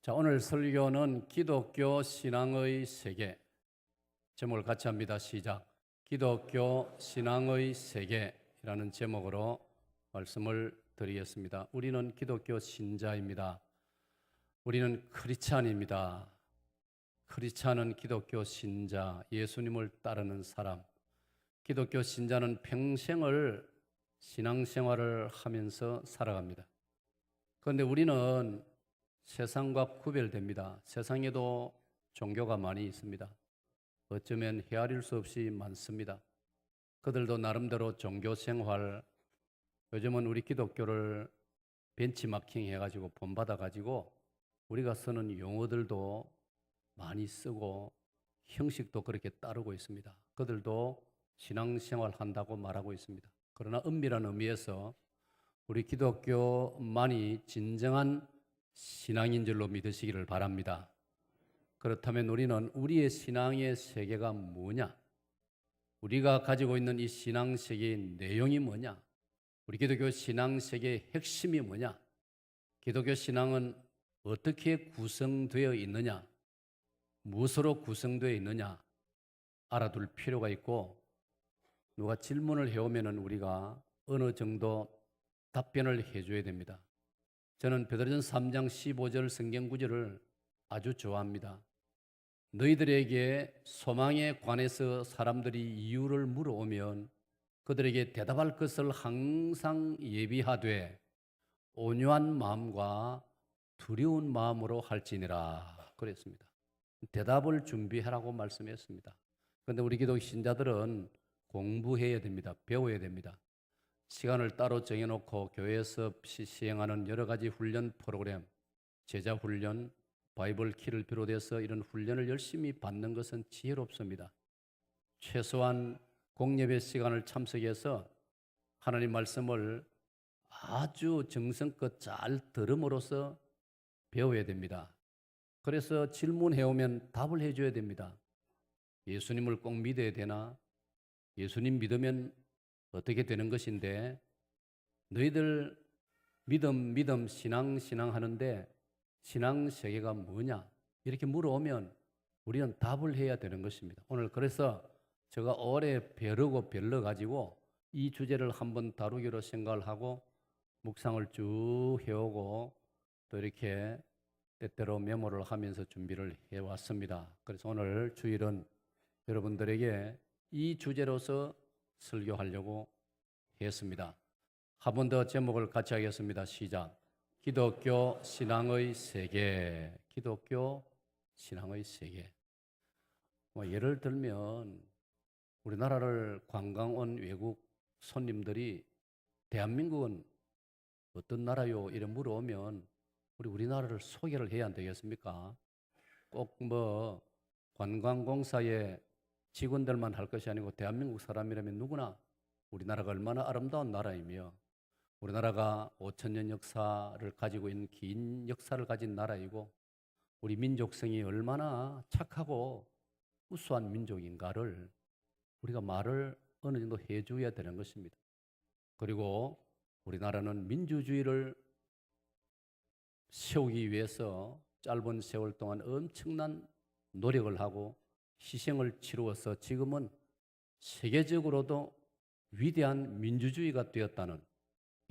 자, 오늘 설교는 기독교 신앙의 세계. 제목을 같이 합니다. 시작. 기독교 신앙의 세계라는 제목으로 말씀을 드리겠습니다. 우리는 기독교 신자입니다. 우리는 크리스찬입니다. 크리스찬은 기독교 신자, 예수님을 따르는 사람. 기독교 신자는 평생을 신앙생활을 하면서 살아갑니다. 그런데 우리는 세상과 구별됩니다. 세상에도 종교가 많이 있습니다. 어쩌면 헤아릴 수 없이 많습니다. 그들도 나름대로 종교 생활, 요즘은 우리 기독교를 벤치마킹 해가지고 본받아가지고 우리가 쓰는 용어들도 많이 쓰고 형식도 그렇게 따르고 있습니다. 그들도 신앙생활 한다고 말하고 있습니다. 그러나 엄밀한 의미에서 우리 기독교만이 진정한 신앙인 줄로 믿으시기를 바랍니다. 그렇다면 우리는 우리의 신앙의 세계가 뭐냐? 우리가 가지고 있는 이 신앙 세계의 내용이 뭐냐? 우리 기독교 신앙 세계의 핵심이 뭐냐? 기독교 신앙은 어떻게 구성되어 있느냐? 무엇으로 구성되어 있느냐? 알아둘 필요가 있고, 누가 질문을 해오면 우리가 어느 정도 답변을 해줘야 됩니다. 저는 베드로전서 3장 15절 성경 구절을 아주 좋아합니다. 너희들에게 소망에 관해서 사람들이 이유를 물어오면 그들에게 대답할 것을 항상 예비하되 온유한 마음과 두려운 마음으로 할지니라 그랬습니다. 대답을 준비하라고 말씀했습니다. 그런데 우리 기독 신자들은 공부해야 됩니다. 배워야 됩니다. 시간을 따로 정해놓고 교회에서 시행하는 여러 가지 훈련 프로그램, 제자 훈련, 바이블 키를 비롯해서 이런 훈련을 열심히 받는 것은 지혜롭습니다. 최소한 공예배 시간을 참석해서 하나님 말씀을 아주 정성껏 잘 들음으로써 배워야 됩니다. 그래서 질문해오면 답을 해줘야 됩니다. 예수님을 꼭 믿어야 되나? 예수님 믿으면 어떻게 되는 것인데, 너희들 믿음 신앙 하는데 신앙 세계가 뭐냐? 이렇게 물어오면 우리는 답을 해야 되는 것입니다. 오늘 그래서 제가 오래 별러 가지고 이 주제를 한번 다루기로 생각을 하고 묵상을 쭉 해오고 또 이렇게 때때로 메모를 하면서 준비를 해왔습니다. 그래서 오늘 주일은 여러분들에게 이 주제로서 설교하려고 했습니다. 한 번 더 제목을 같이 하겠습니다. 시작. 기독교 신앙의 세계. 기독교 신앙의 세계. 예를 들면 우리나라를 관광 온 외국 손님들이 대한민국은 어떤 나라요? 이래 물어오면 우리나라를 소개를 해야 안 되겠습니까? 꼭 관광공사의 직원들만 할 것이 아니고 대한민국 사람이라면 누구나 우리나라가 얼마나 아름다운 나라이며 우리나라가 5,000년 역사를 가지고 있는 긴 역사를 가진 나라이고 우리 민족성이 얼마나 착하고 우수한 민족인가를 우리가 말을 어느 정도 해줘야 되는 것입니다. 그리고 우리나라는 민주주의를 세우기 위해서 짧은 세월 동안 엄청난 노력을 하고 희생을 치루어서 지금은 세계적으로도 위대한 민주주의가 되었다는,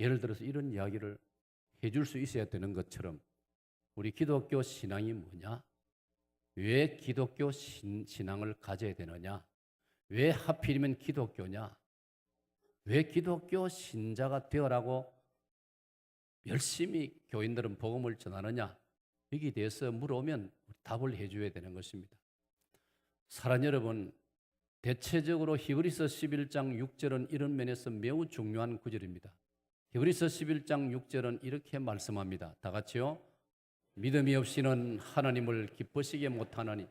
예를 들어서 이런 이야기를 해줄 수 있어야 되는 것처럼 우리 기독교 신앙이 뭐냐? 왜 기독교 신앙을 가져야 되느냐? 왜 하필이면 기독교냐? 왜 기독교 신자가 되어라고 열심히 교인들은 복음을 전하느냐? 여기에 대해서 물어오면 답을 해줘야 되는 것입니다. 사랑 여러분, 대체적으로 히브리서 11장 6절은 이런 면에서 매우 중요한 구절입니다. 히브리서 11장 6절은 이렇게 말씀합니다. 다 같이요. 믿음이 없이는 하나님을 기쁘시게 못하나니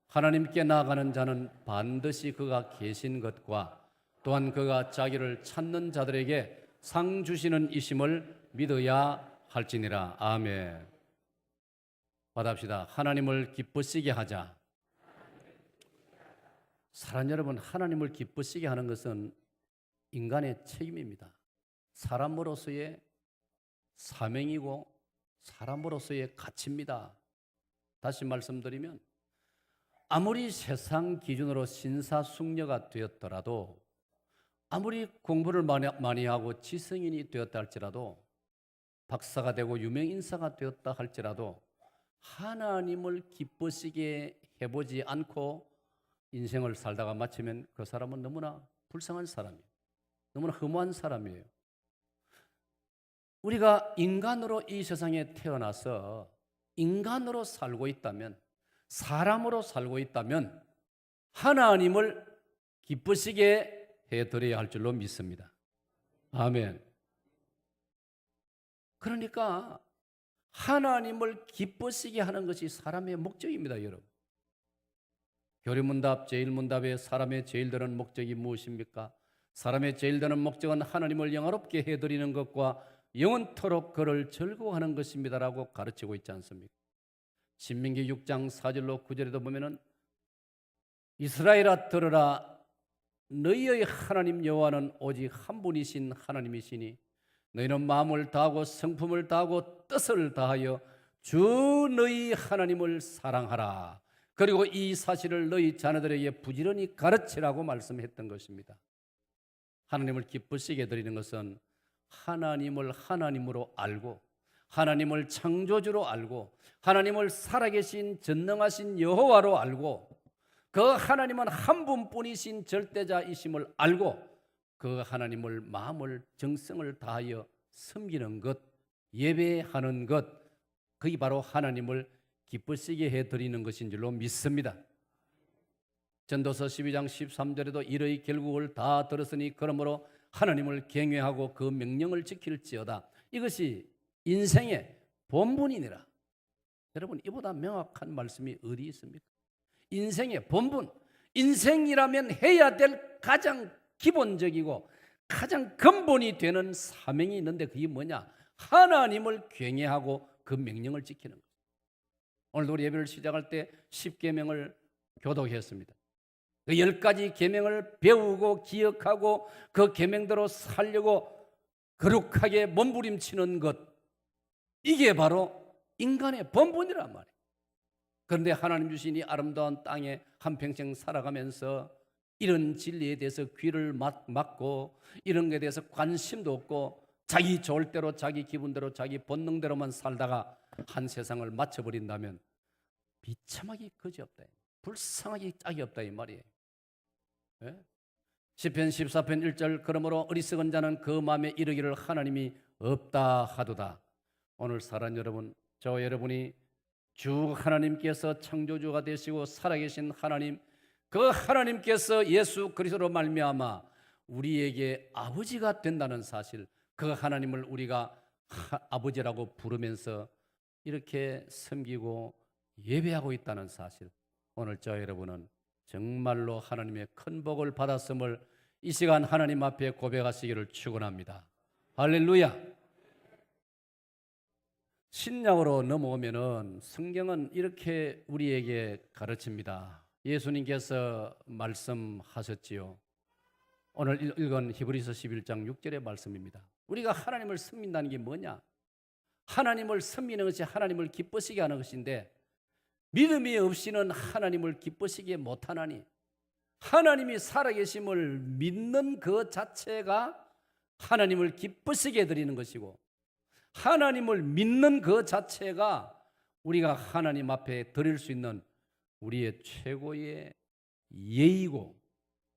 하나님께 나아가는 자는 반드시 그가 계신 것과 또한 그가 자기를 찾는 자들에게 상 주시는 이심을 믿어야 할지니라. 아멘. 받합시다. 하나님을 기쁘시게 하자. 사랑 여러분, 하나님을 기쁘시게 하는 것은 인간의 책임입니다. 사람으로서의 사명이고 사람으로서의 가치입니다. 다시 말씀드리면 아무리 세상 기준으로 신사숙녀가 되었더라도, 아무리 공부를 많이 하고 지성인이 되었다 할지라도, 박사가 되고 유명인사가 되었다 할지라도 하나님을 기쁘시게 해보지 않고 인생을 살다가 마치면 그 사람은 너무나 불쌍한 사람이에요. 너무나 허무한 사람이에요. 우리가 인간으로 이 세상에 태어나서 인간으로 살고 있다면, 사람으로 살고 있다면 하나님을 기쁘시게 해드려야 할 줄로 믿습니다. 아멘. 그러니까 하나님을 기쁘시게 하는 것이 사람의 목적입니다, 여러분. 교리문답 제1문답에 사람의 제일 드는 목적이 무엇입니까? 사람의 제일 드는 목적은 하나님을 영화롭게 해드리는 것과 영원토록 그를 즐거워하는 것입니다라고 가르치고 있지 않습니까? 신명기 6장 4절로 9절에도 보면은 이스라엘아 들으라, 너희의 하나님 여호와는 오직 한 분이신 하나님이시니 너희는 마음을 다하고 성품을 다하고 뜻을 다하여 주 너희 하나님을 사랑하라. 그리고 이 사실을 너희 자녀들에게 부지런히 가르치라고 말씀했던 것입니다. 하나님을 기쁘시게 드리는 것은 하나님을 하나님으로 알고, 하나님을 창조주로 알고, 하나님을 살아계신 전능하신 여호와로 알고, 그 하나님은 한 분뿐이신 절대자이심을 알고 그 하나님을 마음을 정성을 다하여 섬기는 것, 예배하는 것, 그게 바로 하나님을 기쁘시게 해드리는 것인 줄로 믿습니다. 전도서 12장 13절에도 이러이 결국을 다 들었으니 그러므로 하나님을 경외하고 그 명령을 지킬지어다. 이것이 인생의 본분이니라. 여러분, 이보다 명확한 말씀이 어디 있습니까? 인생의 본분, 인생이라면 해야 될 가장 기본적이고 가장 근본이 되는 사명이 있는데 그게 뭐냐? 하나님을 경외하고 그 명령을 지키는 거예요. 오늘도 우리 예배를 시작할 때 10계명을 교독했습니다. 그 10가지 계명을 배우고 기억하고 그 계명대로 살려고 거룩하게 몸부림치는 것, 이게 바로 인간의 본분이란 말이에요. 그런데 하나님 주신 이 아름다운 땅에 한평생 살아가면서 이런 진리에 대해서 귀를 막고 이런 것에 대해서 관심도 없고 자기 좋을 대로 자기 기분대로 자기 본능대로만 살다가 한 세상을 마쳐버린다면 비참하기 그지없다, 불쌍하기 짝이 없다 이 말이에요. 예? 시편 14편 1절 그러므로 어리석은 자는 그 마음에 이르기를 하나님이 없다 하도다. 오늘 사랑 여러분, 저 여러분이 주 하나님께서 창조주가 되시고 살아계신 하나님, 그 하나님께서 예수 그리스도로 말미암아 우리에게 아버지가 된다는 사실, 그 하나님을 우리가 아버지라고 부르면서 이렇게 섬기고 예배하고 있다는 사실, 오늘 저 여러분은 정말로 하나님의 큰 복을 받았음을 이 시간 하나님 앞에 고백하시기를 축원합니다. 할렐루야. 신약으로 넘어오면은 성경은 이렇게 우리에게 가르칩니다. 예수님께서 말씀하셨지요. 오늘 읽은 히브리서 11장 6절의 말씀입니다. 우리가 하나님을 섬긴다는 게 뭐냐? 하나님을 섬기는 것이 하나님을 기쁘시게 하는 것인데, 믿음이 없이는 하나님을 기쁘시게 못하나니, 하나님이 살아계심을 믿는 그 자체가 하나님을 기쁘시게 드리는 것이고, 하나님을 믿는 그 자체가 우리가 하나님 앞에 드릴 수 있는 우리의 최고의 예의고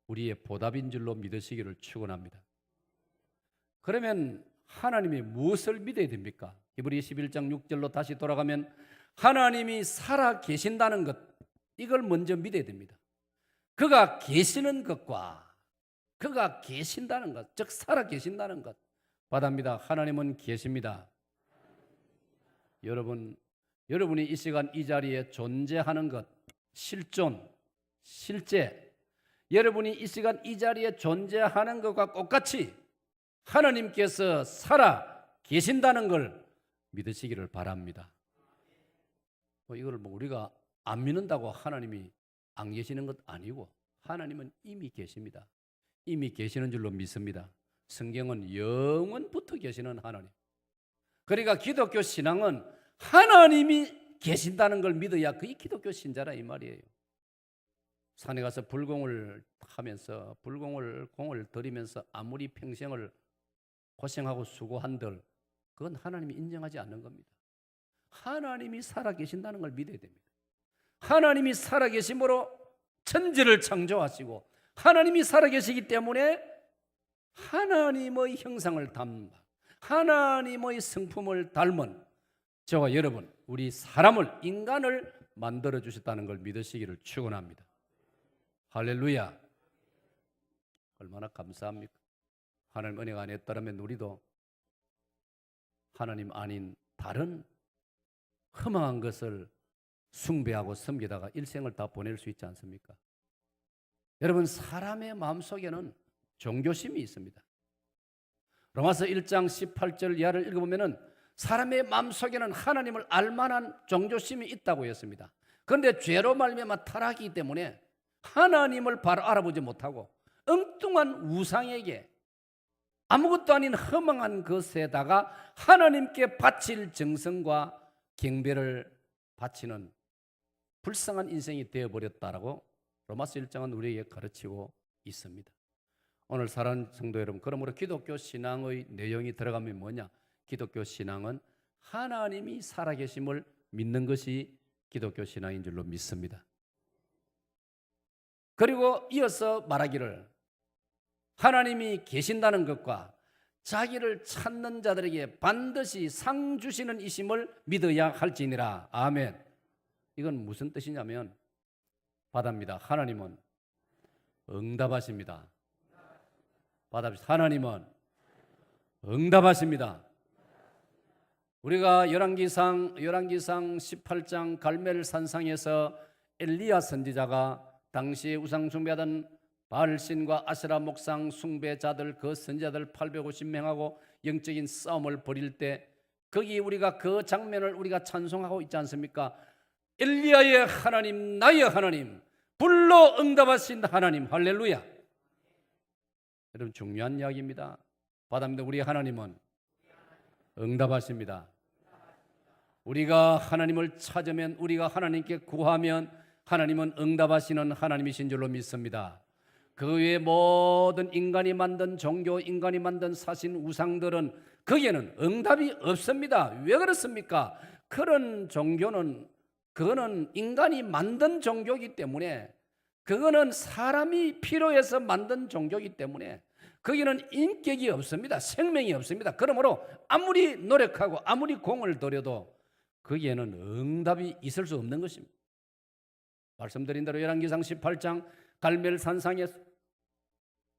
우리의 보답인 줄로 믿으시기를 축원합니다. 그러면 하나님이 무엇을 믿어야 됩니까? 히브리 11장 6절로 다시 돌아가면 하나님이 살아 계신다는 것, 이걸 먼저 믿어야 됩니다. 그가 계시는 것과 그가 계신다는 것, 즉 살아 계신다는 것, 받아입니다. 하나님은 계십니다. 여러분이 이 시간 이 자리에 존재하는 것, 실존, 실제, 여러분이 이 시간 이 자리에 존재하는 것과 똑같이 하나님께서 살아 계신다는 걸 믿으시기를 바랍니다. 이걸 우리가 안 믿는다고 하나님이 안 계시는 것 아니고 하나님은 이미 계십니다. 이미 계시는 줄로 믿습니다. 성경은 영원부터 계시는 하나님, 그러니까 기독교 신앙은 하나님이 계신다는 걸 믿어야 그게 기독교 신자라 이 말이에요. 산에 가서 불공을 하면서 공을 들이면서 아무리 평생을 고생하고 수고한들 그건 하나님이 인정하지 않는 겁니다. 하나님이 살아계신다는 걸 믿어야 됩니다. 하나님이 살아계심으로 천지를 창조하시고 하나님이 살아계시기 때문에 하나님의 형상을 담은 하나님의 성품을 닮은 저와 여러분 우리 사람을 인간을 만들어 주셨다는 걸 믿으시기를 축원합니다. 할렐루야. 얼마나 감사합니까? 하나님 은혜가 아니었다면 우리도 하나님 아닌 다른 허망한 것을 숭배하고 섬기다가 일생을 다 보낼 수 있지 않습니까? 여러분 사람의 마음속에는 종교심이 있습니다. 로마서 1장 18절 이하를 읽어보면 사람의 마음속에는 하나님을 알만한 종교심이 있다고 했습니다. 그런데 죄로 말미암아 타락이기 때문에 하나님을 바로 알아보지 못하고 엉뚱한 우상에게 아무것도 아닌 허망한 것에다가 하나님께 바칠 정성과 경배를 바치는 불쌍한 인생이 되어버렸다라고 로마서 1장은 우리에게 가르치고 있습니다. 오늘 사랑하는 성도 여러분, 그러므로 기독교 신앙의 내용이 들어가면 뭐냐? 기독교 신앙은 하나님이 살아계심을 믿는 것이 기독교 신앙인 줄로 믿습니다. 그리고 이어서 말하기를 하나님이 계신다는 것과 자기를 찾는 자들에게 반드시 상 주시는 이심을 믿어야 할지니라. 아멘. 이건 무슨 뜻이냐면 받아입니다. 하나님은 응답하십니다. 받아십시오. 하나님은 응답하십니다. 우리가 열왕기상 18장 갈멜 산상에서 엘리야 선지자가 당시에 우상 숭배하던 바알신과 아세라 목상 숭배자들 그 선지자들 850명하고 영적인 싸움을 벌일 때 거기 우리가 그 장면을 우리가 찬송하고 있지 않습니까? 엘리야의 하나님 나의 하나님 불로 응답하신 하나님 할렐루야. 여러분 중요한 이야기입니다. 받아입니다. 우리 하나님은 응답하십니다. 우리가 하나님을 찾으면 우리가 하나님께 구하면 하나님은 응답하시는 하나님이신 줄로 믿습니다. 그 외에 모든 인간이 만든 종교, 인간이 만든 사신 우상들은 거기에는 응답이 없습니다. 왜 그렇습니까? 그런 종교는 그거는 인간이 만든 종교이기 때문에 그거는 사람이 필요해서 만든 종교이기 때문에 거기는 인격이 없습니다. 생명이 없습니다. 그러므로 아무리 노력하고 아무리 공을 들여도 거기에는 응답이 있을 수 없는 것입니다. 말씀드린 대로 열왕기상 18장 갈멜 산상에서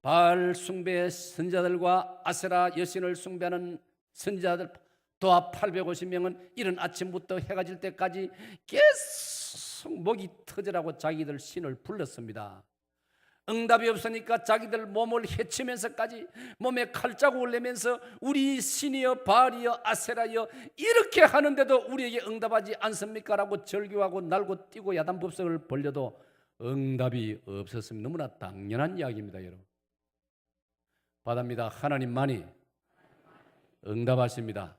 바알 숭배 선지자들과 아세라 여신을 숭배하는 선지자들 도합 850명은 이른 아침부터 해가 질 때까지 계속 목이 터지라고 자기들 신을 불렀습니다. 응답이 없으니까 자기들 몸을 해치면서까지 몸에 칼자국을 내면서 우리 신이여 바알이여 아세라여 이렇게 하는데도 우리에게 응답하지 않습니까? 라고 절규하고 날고 뛰고 야단법석을 벌려도 응답이 없었습니다. 너무나 당연한 이야기입니다. 여러분 받아입니다. 하나님만이 응답하십니다.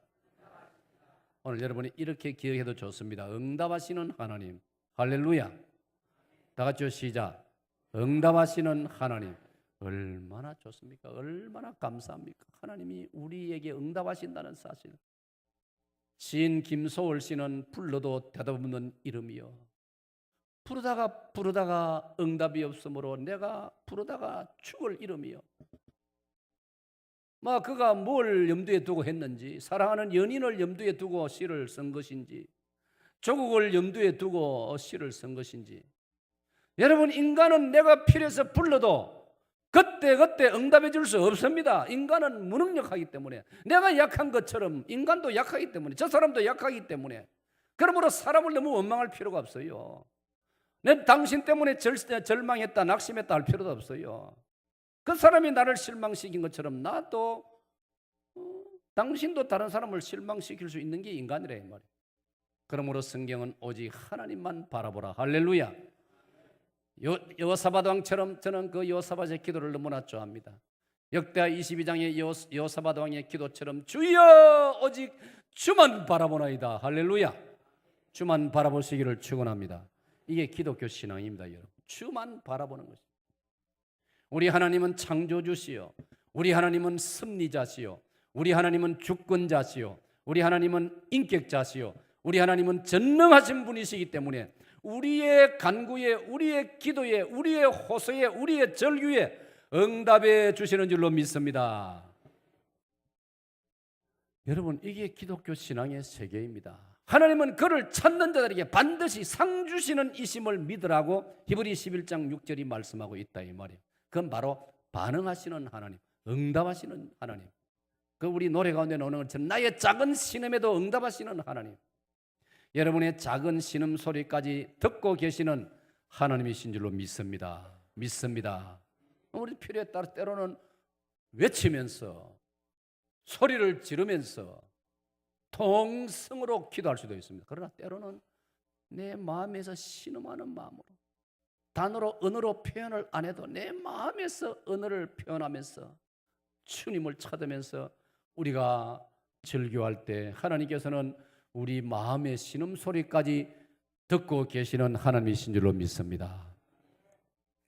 오늘 여러분이 이렇게 기억해도 좋습니다. 응답하시는 하나님 할렐루야. 다 같이 시작. 응답하시는 하나님 얼마나 좋습니까? 얼마나 감사합니까? 하나님이 우리에게 응답하신다는 사실. 시인 김소월 씨는 불러도 대답 없는 이름이요 부르다가 응답이 없으므로 내가 부르다가 죽을 이름이요. 그가 뭘 염두에 두고 했는지, 사랑하는 연인을 염두에 두고 시를 쓴 것인지, 조국을 염두에 두고 시를 쓴 것인지. 여러분 인간은 내가 필요해서 불러도 그때 응답해 줄 수 없습니다. 인간은 무능력하기 때문에, 내가 약한 것처럼 인간도 약하기 때문에, 저 사람도 약하기 때문에, 그러므로 사람을 너무 원망할 필요가 없어요. 내 당신 때문에 절망했다 낙심했다 할 필요도 없어요. 그 사람이 나를 실망시킨 것처럼 나도 당신도 다른 사람을 실망시킬 수 있는 게 인간이라 이 말이에요. 그러므로 성경은 오직 하나님만 바라보라. 할렐루야. 여호사밧 왕처럼 저는 그 여호사밧의 기도를 너무나 좋아합니다. 역대하 22장의 여호사밧 왕의 기도처럼 주여 오직 주만 바라보나이다. 할렐루야. 주만 바라보시기를 축원합니다. 이게 기독교 신앙입니다, 여러분. 주만 바라보는 것입니다. 우리 하나님은 창조주시요, 우리 하나님은 섭리자시요, 우리 하나님은 주권자시요, 우리 하나님은 인격자시요, 우리 하나님은 전능하신 분이시기 때문에 우리의 간구에, 우리의 기도에, 우리의 호소에, 우리의 절규에 응답해 주시는 줄로 믿습니다. 여러분, 이게 기독교 신앙의 세계입니다. 하나님은 그를 찾는 자들에게 반드시 상 주시는 이심을 믿으라고 히브리 11장 6절이 말씀하고 있다 이 말이에요. 그건 바로 반응하시는 하나님, 응답하시는 하나님. 그 우리 노래 가운데 나오는 것처럼 나의 작은 신음에도 응답하시는 하나님. 여러분의 작은 신음 소리까지 듣고 계시는 하나님이신 줄로 믿습니다. 믿습니다. 우리 필요에 따라 때로는 외치면서 소리를 지르면서 통성으로 기도할 수도 있습니다. 그러나 때로는 내 마음에서 신음하는 마음으로, 단어로 언어로 표현을 안 해도 내 마음에서 언어를 표현하면서 주님을 찾으면서 우리가 절규할 때 하나님께서는 우리 마음의 신음소리까지 듣고 계시는 하나님이신 줄로 믿습니다.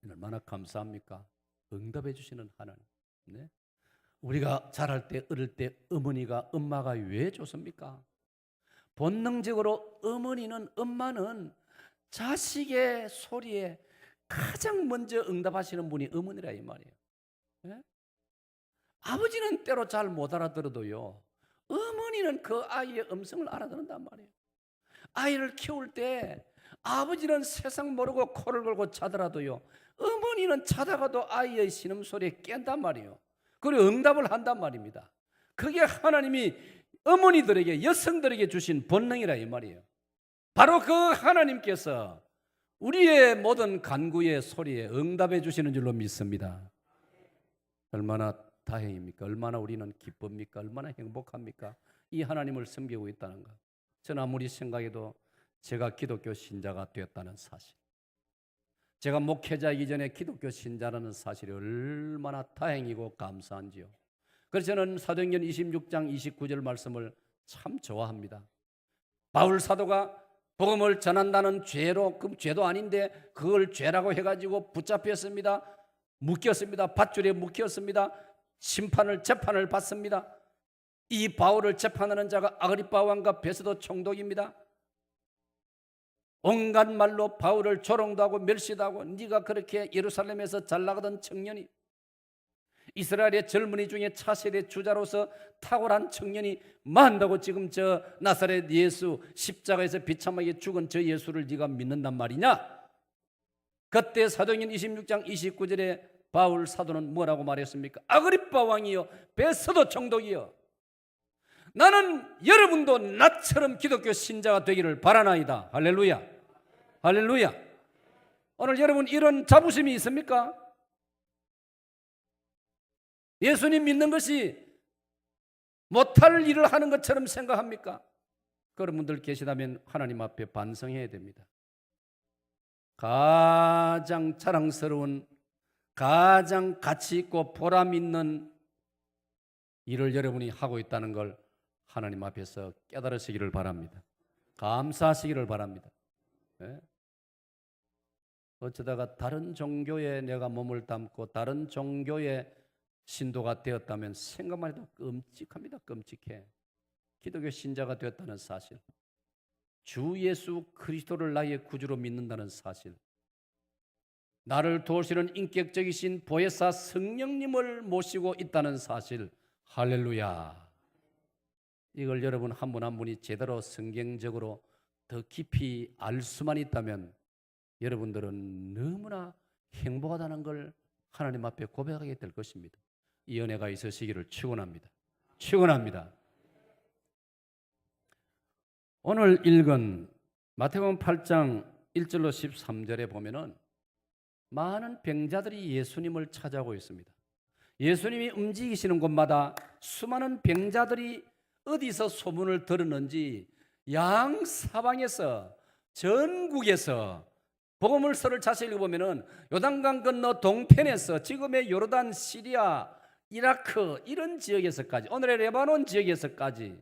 얼마나 감사합니까? 응답해 주시는 하나님. 네? 우리가 자랄 때, 어릴 때 어머니가, 엄마가 왜 좋습니까? 본능적으로 엄마는 자식의 소리에 가장 먼저 응답하시는 분이 어머니라 이 말이에요. 네? 아버지는 때로 잘 못 알아들어도요, 어머니는 그 아이의 음성을 알아듣는단 말이에요. 아이를 키울 때 아버지는 세상 모르고 코를 골고 자더라도요, 어머니는 자다가도 아이의 신음소리에 깬단 말이에요. 그리고 응답을 한단 말입니다. 그게 하나님이 어머니들에게, 여성들에게 주신 본능이라 이 말이에요. 바로 그 하나님께서 우리의 모든 간구의 소리에 응답해 주시는 줄로 믿습니다. 얼마나 다행입니까? 얼마나 우리는 기쁩니까? 얼마나 행복합니까? 이 하나님을 섬기고 있다는 것. 저는 아무리 생각해도 제가 기독교 신자가 되었다는 사실, 제가 목회자이기 전에 기독교 신자라는 사실이 얼마나 다행이고 감사한지요. 그래서 저는 사도행전 26장 29절 말씀을 참 좋아합니다. 바울 사도가 복음을 전한다는 죄로, 그 죄도 아닌데 그걸 죄라고 해가지고 붙잡혔습니다. 묶였습니다. 밧줄에 묶였습니다. 재판을 받습니다. 이 바울을 재판하는 자가 아그리빠 왕과 베스도 총독입니다. 온갖 말로 바울을 조롱도 하고 멸시도 하고, 네가 그렇게 예루살렘에서 잘 나가던 청년이, 이스라엘의 젊은이 중에 차세대 주자로서 탁월한 청년이 만다고 지금 저 나사렛 예수, 십자가에서 비참하게 죽은 저 예수를 네가 믿는단 말이냐? 그때 사도행전 26장 29절에 바울 사도는 뭐라고 말했습니까? 아그리빠 왕이요, 베스도 총독이요, 나는 여러분도 나처럼 기독교 신자가 되기를 바라나이다. 할렐루야. 할렐루야. 오늘 여러분 이런 자부심이 있습니까? 예수님 믿는 것이 못할 일을 하는 것처럼 생각합니까? 그런 분들 계시다면 하나님 앞에 반성해야 됩니다. 가장 자랑스러운, 가장 가치 있고 보람 있는 일을 여러분이 하고 있다는 걸 하나님 앞에서 깨달으시기를 바랍니다. 감사하시기를 바랍니다. 네? 어쩌다가 다른 종교에 내가 몸을 담고 다른 종교의 신도가 되었다면 생각만 해도 끔찍합니다. 끔찍해. 기독교 신자가 되었다는 사실, 주 예수 그리스도를 나의 구주로 믿는다는 사실, 나를 도우시는 인격적이신 보혜사 성령님을 모시고 있다는 사실, 할렐루야. 이걸 여러분 한 분 한 분이 제대로 성경적으로 더 깊이 알 수만 있다면 여러분들은 너무나 행복하다는 걸 하나님 앞에 고백하게 될 것입니다. 이 은혜가 있으시기를 축원합니다. 축원합니다. 오늘 읽은 마태복음 8장 1절로 13절에 보면은 많은 병자들이 예수님을 찾아오고 있습니다. 예수님이 움직이시는 곳마다 수많은 병자들이 어디서 소문을 들었는지 양 사방에서, 전국에서 복음을서를 자세히 읽어보면은 요단강 건너 동편에서 지금의 요르단, 시리아, 이라크 이런 지역에서까지, 오늘의 레바논 지역에서까지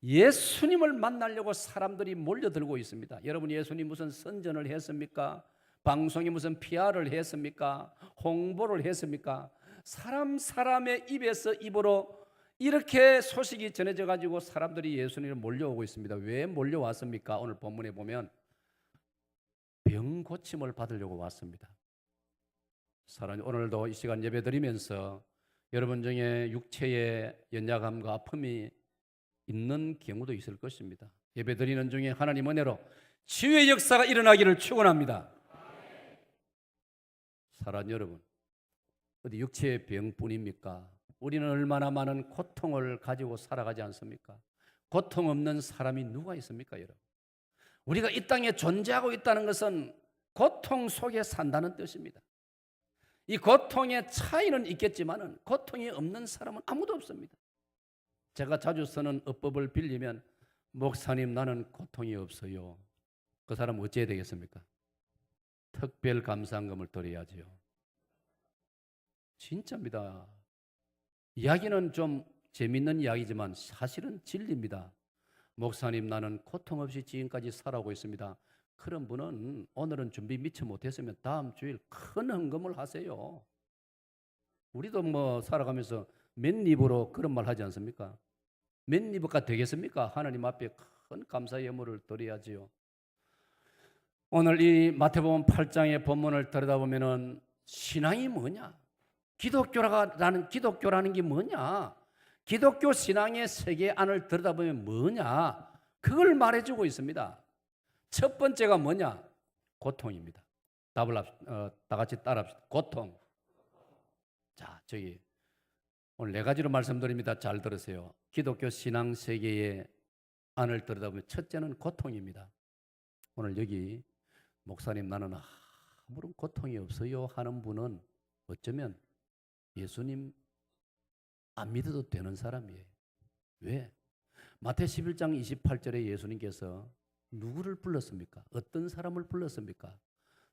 예수님을 만나려고 사람들이 몰려들고 있습니다. 여러분, 예수님 무슨 선전을 했습니까? 방송에 무슨 PR을 했습니까? 홍보를 했습니까? 사람의 입에서 입으로 이렇게 소식이 전해져 가지고 사람들이 예수님을 몰려오고 있습니다. 왜 몰려왔습니까? 오늘 본문에 보면 병 고침을 받으려고 왔습니다. 사랑하는, 오늘도 이 시간 예배드리면서 여러분 중에 육체의 연약함과 아픔이 있는 경우도 있을 것입니다. 예배드리는 중에 하나님 은혜로 치유의 역사가 일어나기를 축원합니다. 사랑하는 여러분, 어디 육체의 병뿐입니까? 우리는 얼마나 많은 고통을 가지고 살아가지 않습니까? 고통 없는 사람이 누가 있습니까, 여러분? 우리가 이 땅에 존재하고 있다는 것은 고통 속에 산다는 뜻입니다. 이 고통의 차이는 있겠지만 고통이 없는 사람은 아무도 없습니다. 제가 자주 쓰는 어법을 빌리면, 목사님 나는 고통이 없어요. 그 사람 어찌해야 되겠습니까? 특별 감사금을 드려야지요. 진짜입니다. 이야기는 좀 재밌는 이야기지만 사실은 진리입니다. 목사님 나는 고통 없이 지금까지 살아오고 있습니다. 그런 분은 오늘은 준비 미처 못했으면 다음 주일 큰 헌금을 하세요. 우리도 뭐 살아가면서 맨입으로 그런 말 하지 않습니까? 맨입가 되겠습니까? 하나님 앞에 큰 감사의 예물을 드려야지요. 오늘 이 마태복음 8장의 본문을 들여다보면은 신앙이 뭐냐? 기독교라는 게 뭐냐? 기독교 신앙의 세계 안을 들여다보면 뭐냐? 그걸 말해주고 있습니다. 첫 번째가 뭐냐? 고통입니다. 다 같이 따라합시다. 고통. 자, 오늘 네 가지로 말씀드립니다. 잘 들으세요. 기독교 신앙 세계의 안을 들여다보면 첫째는 고통입니다. 오늘 여기 목사님 나는 아무런 고통이 없어요 하는 분은 어쩌면 예수님 안 믿어도 되는 사람이에요. 왜? 마태 11장 28절에 예수님께서 누구를 불렀습니까? 어떤 사람을 불렀습니까?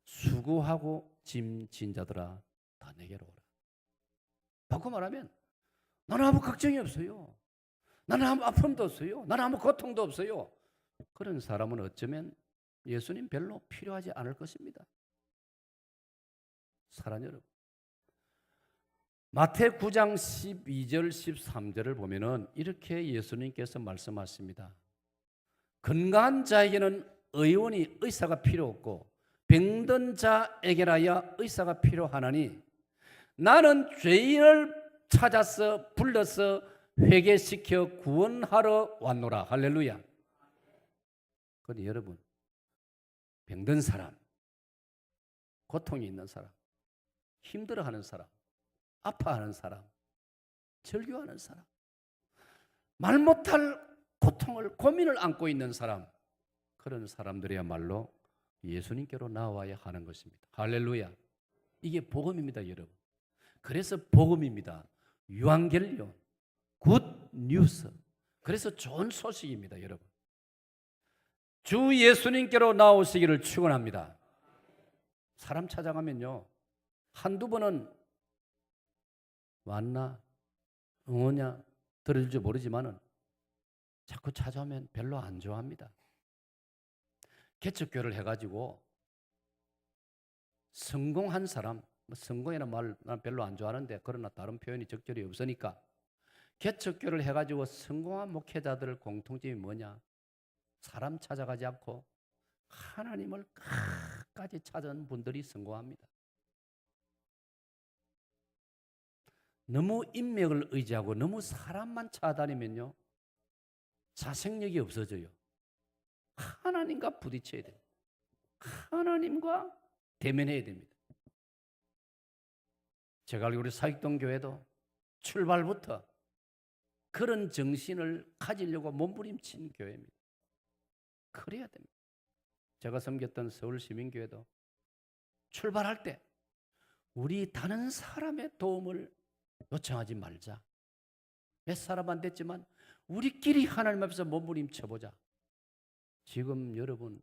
수고하고 짐진 자들아 다 내게로 오라. 바꿔 말하면 나는 아무 걱정이 없어요. 나는 아무 아픔도 없어요. 나는 아무 고통도 없어요. 그런 사람은 어쩌면 예수님 별로 필요하지 않을 것입니다. 사랑하는 여러분, 마태 9장 12절 13절을 보면은 이렇게 예수님께서 말씀하십니다. 건강한 자에게는 의사가 필요 없고 병든 자에게라야 의사가 필요하나니 나는 죄인을 찾아서 불러서 회개시켜 구원하러 왔노라. 할렐루야. 그런데 여러분, 병든 사람, 고통이 있는 사람, 힘들어하는 사람, 아파하는 사람, 절규하는 사람, 말 못할 고통을, 고민을 안고 있는 사람, 그런 사람들이야말로 예수님께로 나와야 하는 것입니다. 할렐루야. 이게 복음입니다, 여러분. 그래서 복음입니다. 유앙겔리온, 굿 뉴스. 그래서 좋은 소식입니다, 여러분. 주 예수님께로 나오시기를 축원합니다. 사람 찾아가면요, 한두 번은 왔나 응오냐 들을지 모르지만은 자꾸 찾아오면 별로 안 좋아합니다. 개척교를 해가지고 성공한 사람, 성공이라는 말 난 별로 안 좋아하는데 그러나 다른 표현이 적절히 없으니까 개척교를 해가지고 성공한 목회자들의 공통점이 뭐냐? 사람 찾아가지 않고 하나님을 끝까지 찾은 분들이 성공합니다. 너무 인맥을 의지하고 너무 사람만 찾아다니면요, 자생력이 없어져요. 하나님과 부딪혀야 돼요. 하나님과 대면해야 됩니다. 제가 알기로 우리 사익동 교회도 출발부터 그런 정신을 가지려고 몸부림친 교회입니다. 그래야 됩니다. 제가 섬겼던 서울시민교회도 출발할 때 우리 다른 사람의 도움을 요청하지 말자. 몇 사람 안 됐지만 우리끼리 하나님 앞에서 몸부림쳐보자. 지금 여러분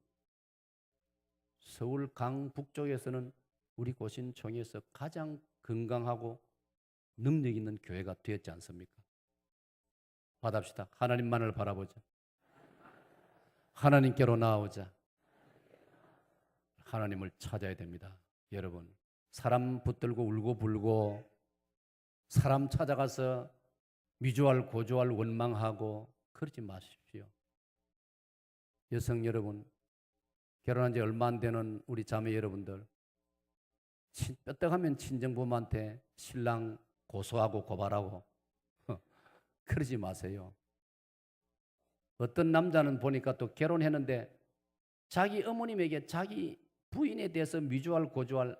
서울 강북쪽에서는 우리 고신총회에서 가장 건강하고 능력 있는 교회가 되었지 않습니까? 받합시다. 하나님만을 바라보자. 하나님께로 나오자. 하나님을 찾아야 됩니다. 여러분, 사람 붙들고 울고 불고 사람 찾아가서 미주알 고주알 원망하고 그러지 마십시오. 여성 여러분, 결혼한 지 얼마 안 되는 우리 자매 여러분들, 뼈떡하면 친정부모한테 신랑 고소하고 고발하고 그러지 마세요. 어떤 남자는 보니까 또 결혼했는데 자기 어머님에게 자기 부인에 대해서 미주알 고주알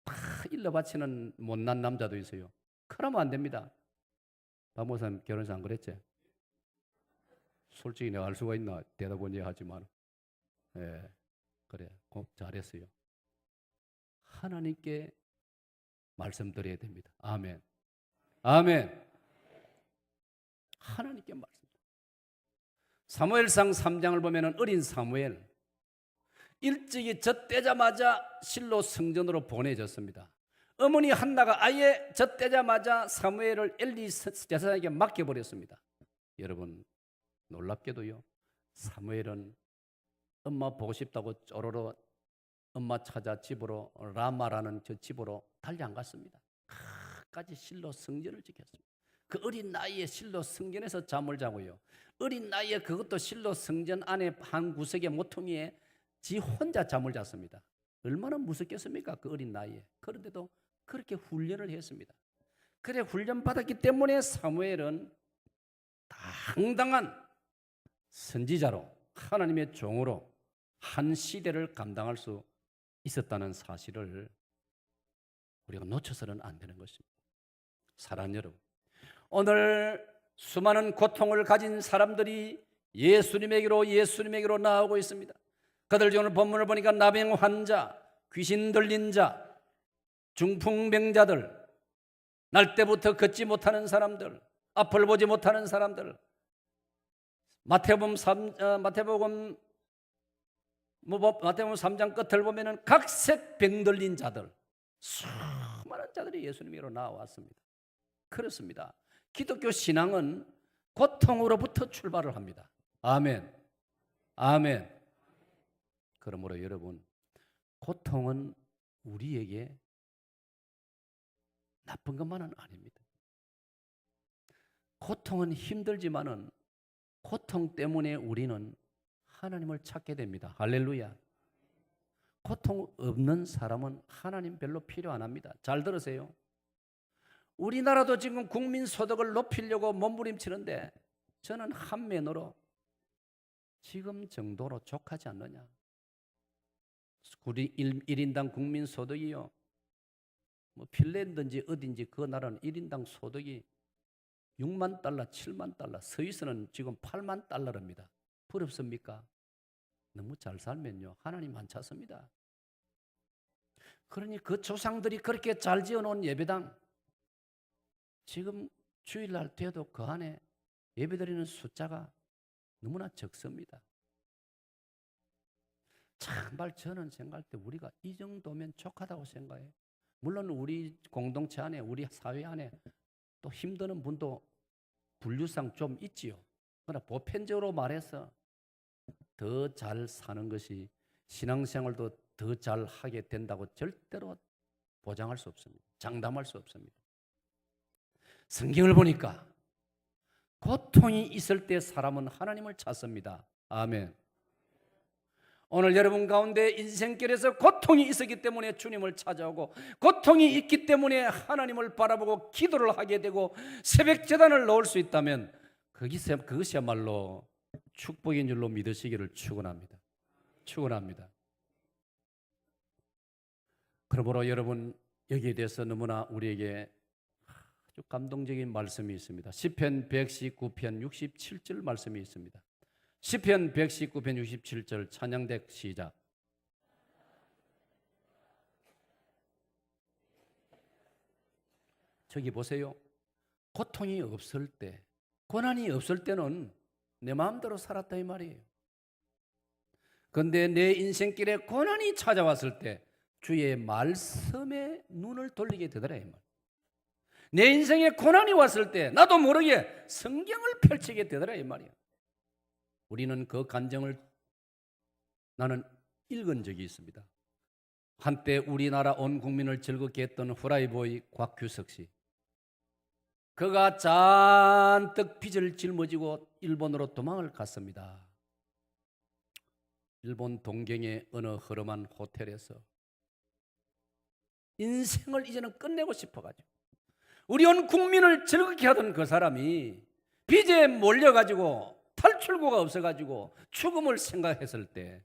다 일러바치는 못난 남자도 있어요. 그러면 안 됩니다. 박 목사님 결혼해서 안 그랬지? 솔직히 내가 알 수가 있나 대답은 하지만 그래 잘했어요. 하나님께 말씀드려야 됩니다. 아멘. 아멘. 하나님께 말씀. 사무엘상 3장을 보면 어린 사무엘 일찍이 젖대자마자 실로 성전으로 보내졌습니다. 어머니 한나가 아예 젖대자마자 사무엘을 엘리 제사장에게 맡겨버렸습니다. 여러분, 놀랍게도요, 사무엘은 엄마 보고 싶다고 쪼로로 엄마 찾아 집으로 라마라는 저 집으로 달리 안 갔습니다. 끝까지 실로 성전을 지켰습니다. 그 어린 나이에 실로 성전에서 잠을 자고요, 어린 나이에 그것도 실로 성전 안에 한 구석의 모퉁이에 지 혼자 잠을 잤습니다. 얼마나 무섭겠습니까? 그 어린 나이에. 그런데도 그렇게 훈련을 했습니다. 그래 훈련 받았기 때문에 사무엘은 당당한 선지자로 하나님의 종으로 한 시대를 감당할 수 있었다는 사실을 우리가 놓쳐서는 안 되는 것입니다. 사랑하는 여러분, 오늘 수많은 고통을 가진 사람들이 예수님에게로 나오고 있습니다. 그들 중 오늘 본문을 보니까 나병 환자, 귀신 들린 자, 중풍병자들, 날 때부터 걷지 못하는 사람들, 앞을 보지 못하는 사람들, 마태복음 3장 끝을 보면은 각색 병 들린 자들, 수많은 자들이 예수님에게로 나왔습니다. 그렇습니다. 기독교 신앙은 고통으로부터 출발을 합니다. 아멘. 아멘. 그러므로 여러분, 고통은 우리에게 나쁜 것만은 아닙니다. 고통은 힘들지만은 고통 때문에 우리는 하나님을 찾게 됩니다. 할렐루야. 고통 없는 사람은 하나님 별로 필요 안 합니다. 잘 들으세요. 우리나라도 지금 국민 소득을 높이려고 몸부림치는데 저는 한면으로 지금 정도로 족하지 않느냐. 우리 1인당 국민 소득이요, 뭐 핀란드인지 어딘지 그 나라는 1인당 소득이 6만 달러, 7만 달러, 스위스는 지금 8만 달러랍니다. 부럽습니까? 너무 잘 살면요 하나님 안 찾습니다. 그러니 그 조상들이 그렇게 잘 지어놓은 예배당, 지금 주일날 돼도 그 안에 예배드리는 숫자가 너무나 적습니다. 정말 저는 생각할 때 우리가 이 정도면 족하다고 생각해요. 물론 우리 공동체 안에, 우리 사회 안에 또 힘드는 분도 분류상 좀 있지요. 그러나 보편적으로 말해서 더 잘 사는 것이 신앙생활도 더 잘 하게 된다고 절대로 보장할 수 없습니다. 장담할 수 없습니다. 성경을 보니까 고통이 있을 때 사람은 하나님을 찾습니다. 아멘. 오늘 여러분 가운데 인생길에서 고통이 있었기 때문에 주님을 찾아오고, 고통이 있기 때문에 하나님을 바라보고 기도를 하게 되고 새벽 제단을 넣을 수 있다면 그것이야말로 축복인 줄로 믿으시기를 축원합니다. 축원합니다. 그러므로 여러분, 여기에 대해서 너무나 우리에게 아주 감동적인 말씀이 있습니다. 시편 119편 67절 말씀이 있습니다. 시편 119편 67절 찬양대 시작. 저기 보세요. 고통이 없을 때, 고난이 없을 때는 내 마음대로 살았다 이 말이에요. 그런데 내 인생길에 고난이 찾아왔을 때 주의 말씀에 눈을 돌리게 되더라 이 말. 내 인생에 고난이 왔을 때 나도 모르게 성경을 펼치게 되더라 이 말이에요. 우리는 그 간정을 나는 읽은 적이 있습니다. 한때 우리나라 온 국민을 즐겁게 했던 후라이보이 곽규석 씨. 그가 잔뜩 빚을 짊어지고 일본으로 도망을 갔습니다. 일본 동경의 어느 허름한 호텔에서 인생을 이제는 끝내고 싶어가지고 우리 온 국민을 즐겁게 하던 그 사람이 빚에 몰려가지고 탈출구가 없어가지고 죽음을 생각했을 때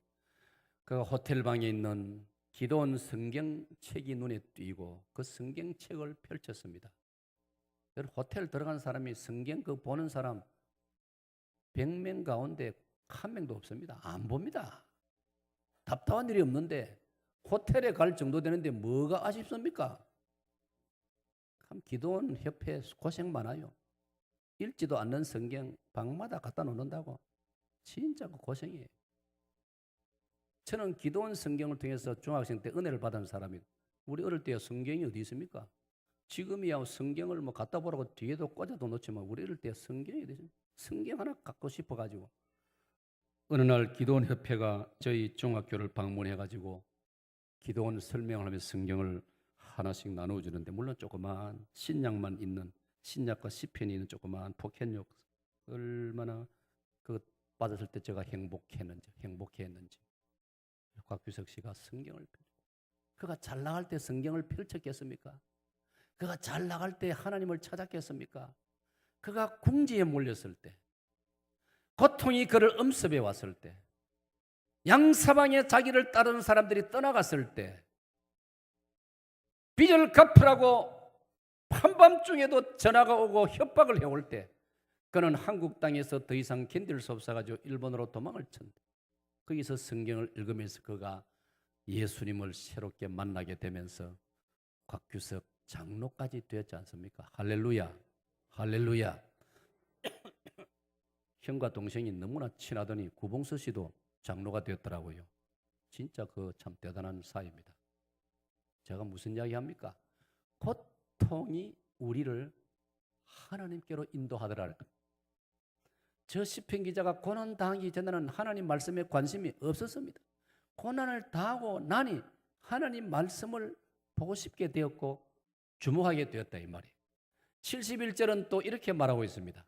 그 호텔 방에 있는 기도원 성경책이 눈에 띄고 그 성경책을 펼쳤습니다. 호텔 들어간 사람이 성경 그 보는 사람 100명 가운데 한 명도 없습니다. 안 봅니다. 답답한 일이 없는데 호텔에 갈 정도 되는데 뭐가 아쉽습니까? 참 기도원 협회 고생 많아요. 읽지도 않는 성경 방마다 갖다 놓는다고 진짜 고생이에요. 저는 기도원 성경을 통해서 중학생 때 은혜를 받은 사람이 우리 어릴 때 성경이 어디 있습니까? 지금이야 성경을 뭐 갖다 보라고 뒤에도 꽂아도 놓지만 우리 어릴 때 성경이 어디 있습니까? 성경 하나 갖고 싶어가지고 어느 날 기도원 협회가 저희 중학교를 방문해가지고 기도원 설명을 하면서 성경을 하나씩 나눠주는데 물론 조그만 신약만 있는 신약과 시편이 있는 조그만 포켓육 얼마나 그 받았을 때 제가 행복했는지 곽규석 씨가 성경을 그가 잘 나갈 때 성경을 펼쳤겠습니까? 그가 잘 나갈 때 하나님을 찾았겠습니까? 그가 궁지에 몰렸을 때 고통이 그를 엄습해 왔을 때 양사방에 자기를 따르는 사람들이 떠나갔을 때 빚을 갚으라고 한밤중에도 전화가 오고 협박을 해올 때 그는 한국 땅에서 더 이상 견딜 수 없어가지고 일본으로 도망을 쳤는데 거기서 성경을 읽으면서 그가 예수님을 새롭게 만나게 되면서 곽규석 장로까지 되었지 않습니까? 할렐루야, 할렐루야. 형과 동생이 너무나 친하더니 구봉서 씨도 장로가 되었더라고요. 진짜 그 참 대단한 사이입니다. 제가 무슨 이야기 합니까? 고통이 우리를 하나님께로 인도하더라. 저 시편 기자가 고난 당하기 전에는 하나님 말씀에 관심이 없었습니다. 고난을 당하고 나니 하나님 말씀을 보고 싶게 되었고 주목하게 되었다 이 말이에요. 71절은 또 이렇게 말하고 있습니다.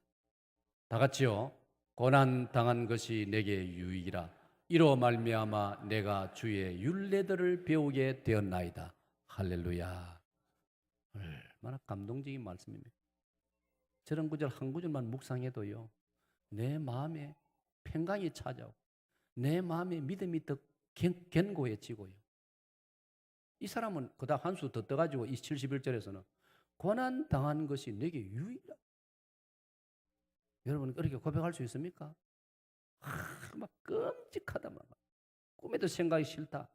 다 같이요. 고난 당한 것이 내게 유익이라. 이로 말미암아 내가 주의 율례들을 배우게 되었나이다. 할렐루야. 얼마나 감동적인 말씀입니까? 저런 구절 한 구절만 묵상해도요. 내 마음에 평강이 찾아오고 내 마음에 믿음이 더 견고해지고요. 이 사람은 그다음 한 수 더 떠가지고 이 71절에서는 고난 당한 것이 내게 유익이라. 여러분 그렇게 고백할 수 있습니까? 막 끔찍하다 막 꿈에도 생각이 싫다.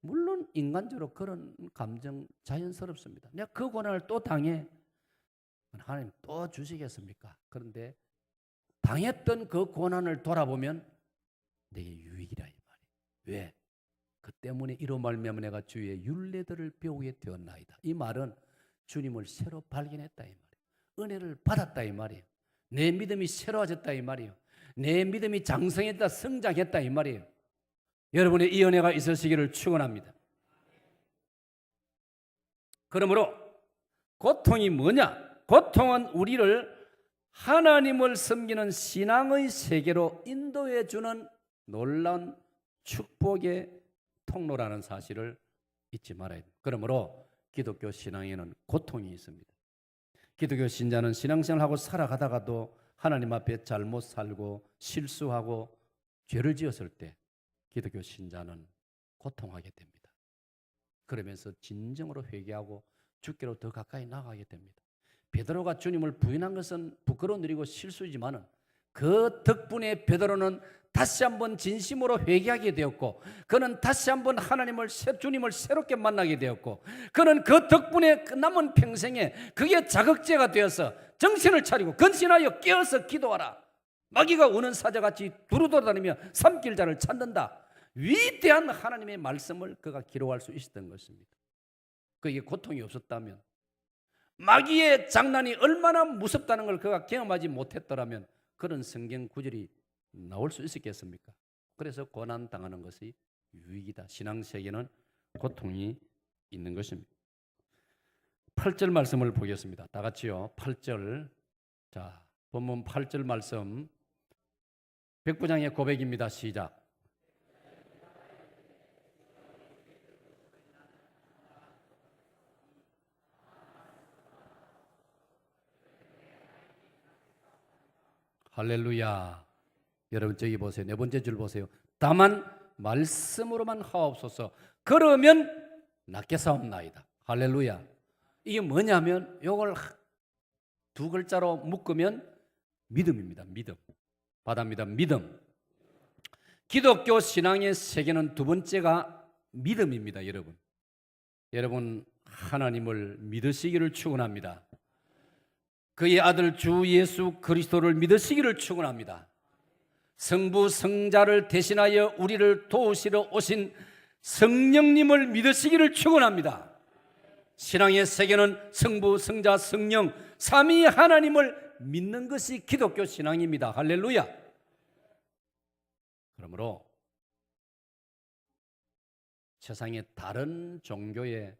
물론 인간적으로 그런 감정 자연스럽습니다. 내가 그 고난을 또 당해 하나님 또 주시겠습니까? 그런데 당했던 그 고난을 돌아보면 내게 유익이라 이 말이에요. 왜? 그 때문에 이로 말미암아 내가 주의 율례들을 배우게 되었나이다. 이 말은 주님을 새로 발견했다 이 말이에요. 은혜를 받았다 이 말이에요. 내 믿음이 새로워졌다 이 말이에요. 내 믿음이 장성했다 성장했다 이 말이에요. 여러분의 이 은혜가 있으시기를 축원합니다. 그러므로 고통이 뭐냐? 고통은 우리를 하나님을 섬기는 신앙의 세계로 인도해 주는 놀라운 축복의 통로라는 사실을 잊지 말아야 됩니다. 그러므로 기독교 신앙에는 고통이 있습니다. 기독교 신자는 신앙생활하고 살아가다가도 하나님 앞에 잘못 살고 실수하고 죄를 지었을 때 기독교 신자는 고통하게 됩니다. 그러면서 진정으로 회개하고 주께로 더 가까이 나가게 됩니다. 베드로가 주님을 부인한 것은 부끄러운 일이고 실수이지만은 그 덕분에 베드로는 다시 한번 진심으로 회개하게 되었고 그는 다시 한번 주님을 새롭게 만나게 되었고 그는 그 덕분에 남은 평생에 그게 자극제가 되어서 정신을 차리고 근신하여 깨어서 기도하라. 마귀가 우는 사자같이 두루돌아다니며 삼킬자를 찾는다. 위대한 하나님의 말씀을 그가 기록할 수 있었던 것입니다. 그에게 고통이 없었다면 마귀의 장난이 얼마나 무섭다는 걸 그가 경험하지 못했더라면 그런 성경 구절이 나올 수 있었겠습니까? 그래서 고난 당하는 것이 유익이다. 신앙 세계는 고통이 있는 것입니다. 8절 말씀을 보겠습니다. 다 같이요. 8절. 자, 본문 8절 말씀. 백부장의 고백입니다. 시작. 할렐루야. 여러분 저기 보세요. 네 번째 줄 보세요. 다만 말씀으로만 하옵소서. 그러면 낫게 사옵나이다. 할렐루야. 이게 뭐냐면 이걸 두 글자로 묶으면 믿음입니다. 믿음. 받아입니다. 믿음. 기독교 신앙의 세계는 두 번째가 믿음입니다. 여러분. 여러분 하나님을 믿으시기를 축원합니다. 그의 아들 주 예수 그리스도를 믿으시기를 축원합니다. 성부 성자를 대신하여 우리를 도우시러 오신 성령님을 믿으시기를 축원합니다. 신앙의 세계는 성부 성자 성령 삼위 하나님을 믿는 것이 기독교 신앙입니다. 할렐루야. 그러므로 세상의 다른 종교에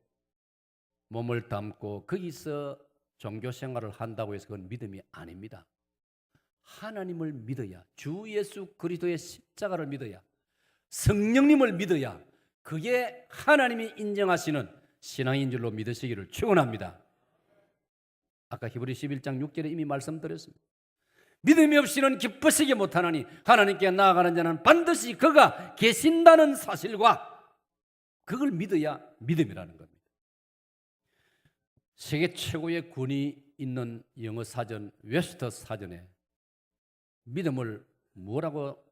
몸을 담고 거기서 종교 생활을 한다고 해서 그건 믿음이 아닙니다. 하나님을 믿어야, 주 예수 그리스도의 십자가를 믿어야, 성령님을 믿어야 그게 하나님이 인정하시는 신앙인 줄로 믿으시기를 축원합니다. 아까 히브리 11장 6절에 이미 말씀드렸습니다. 믿음이 없이는 기쁘시게 못하나니 하나님께 나아가는 자는 반드시 그가 계신다는 사실과 그걸 믿어야 믿음이라는 겁니다. 세계 최고의 권위 있는 영어 사전 웹스터 사전에 믿음을 뭐라고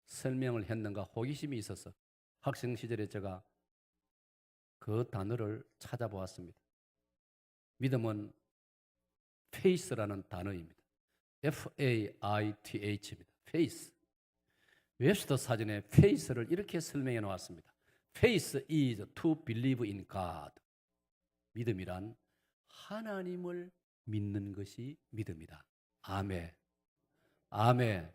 설명을 했는가 호기심이 있어서 학생 시절에 제가 그 단어를 찾아보았습니다. 믿음은 faith라는 단어입니다. F-A-I-T-H입니다. faith. 웹스터 사전에 faith를 이렇게 설명해 놓았습니다. Faith is to believe in God. 믿음이란 하나님을 믿는 것이 믿음이다. 아멘. 아멘.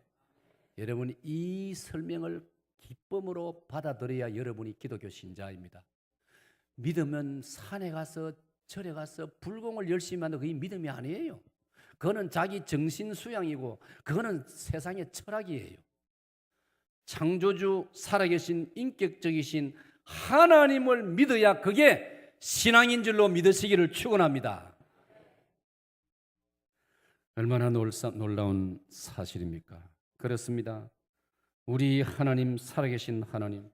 여러분 이 설명을 기쁨으로 받아들여야 여러분이 기독교 신자입니다. 믿으면 산에 가서 절에 가서 불공을 열심히 하는 그게 믿음이 아니에요. 그거는 자기 정신 수양이고 그거는 세상의 철학이에요. 창조주 살아계신 인격적이신 하나님을 믿어야 그게 신앙인 줄로 믿으시기를 축원합니다. 얼마나 놀라운 사실입니까? 그렇습니다. 우리 하나님, 살아계신 하나님,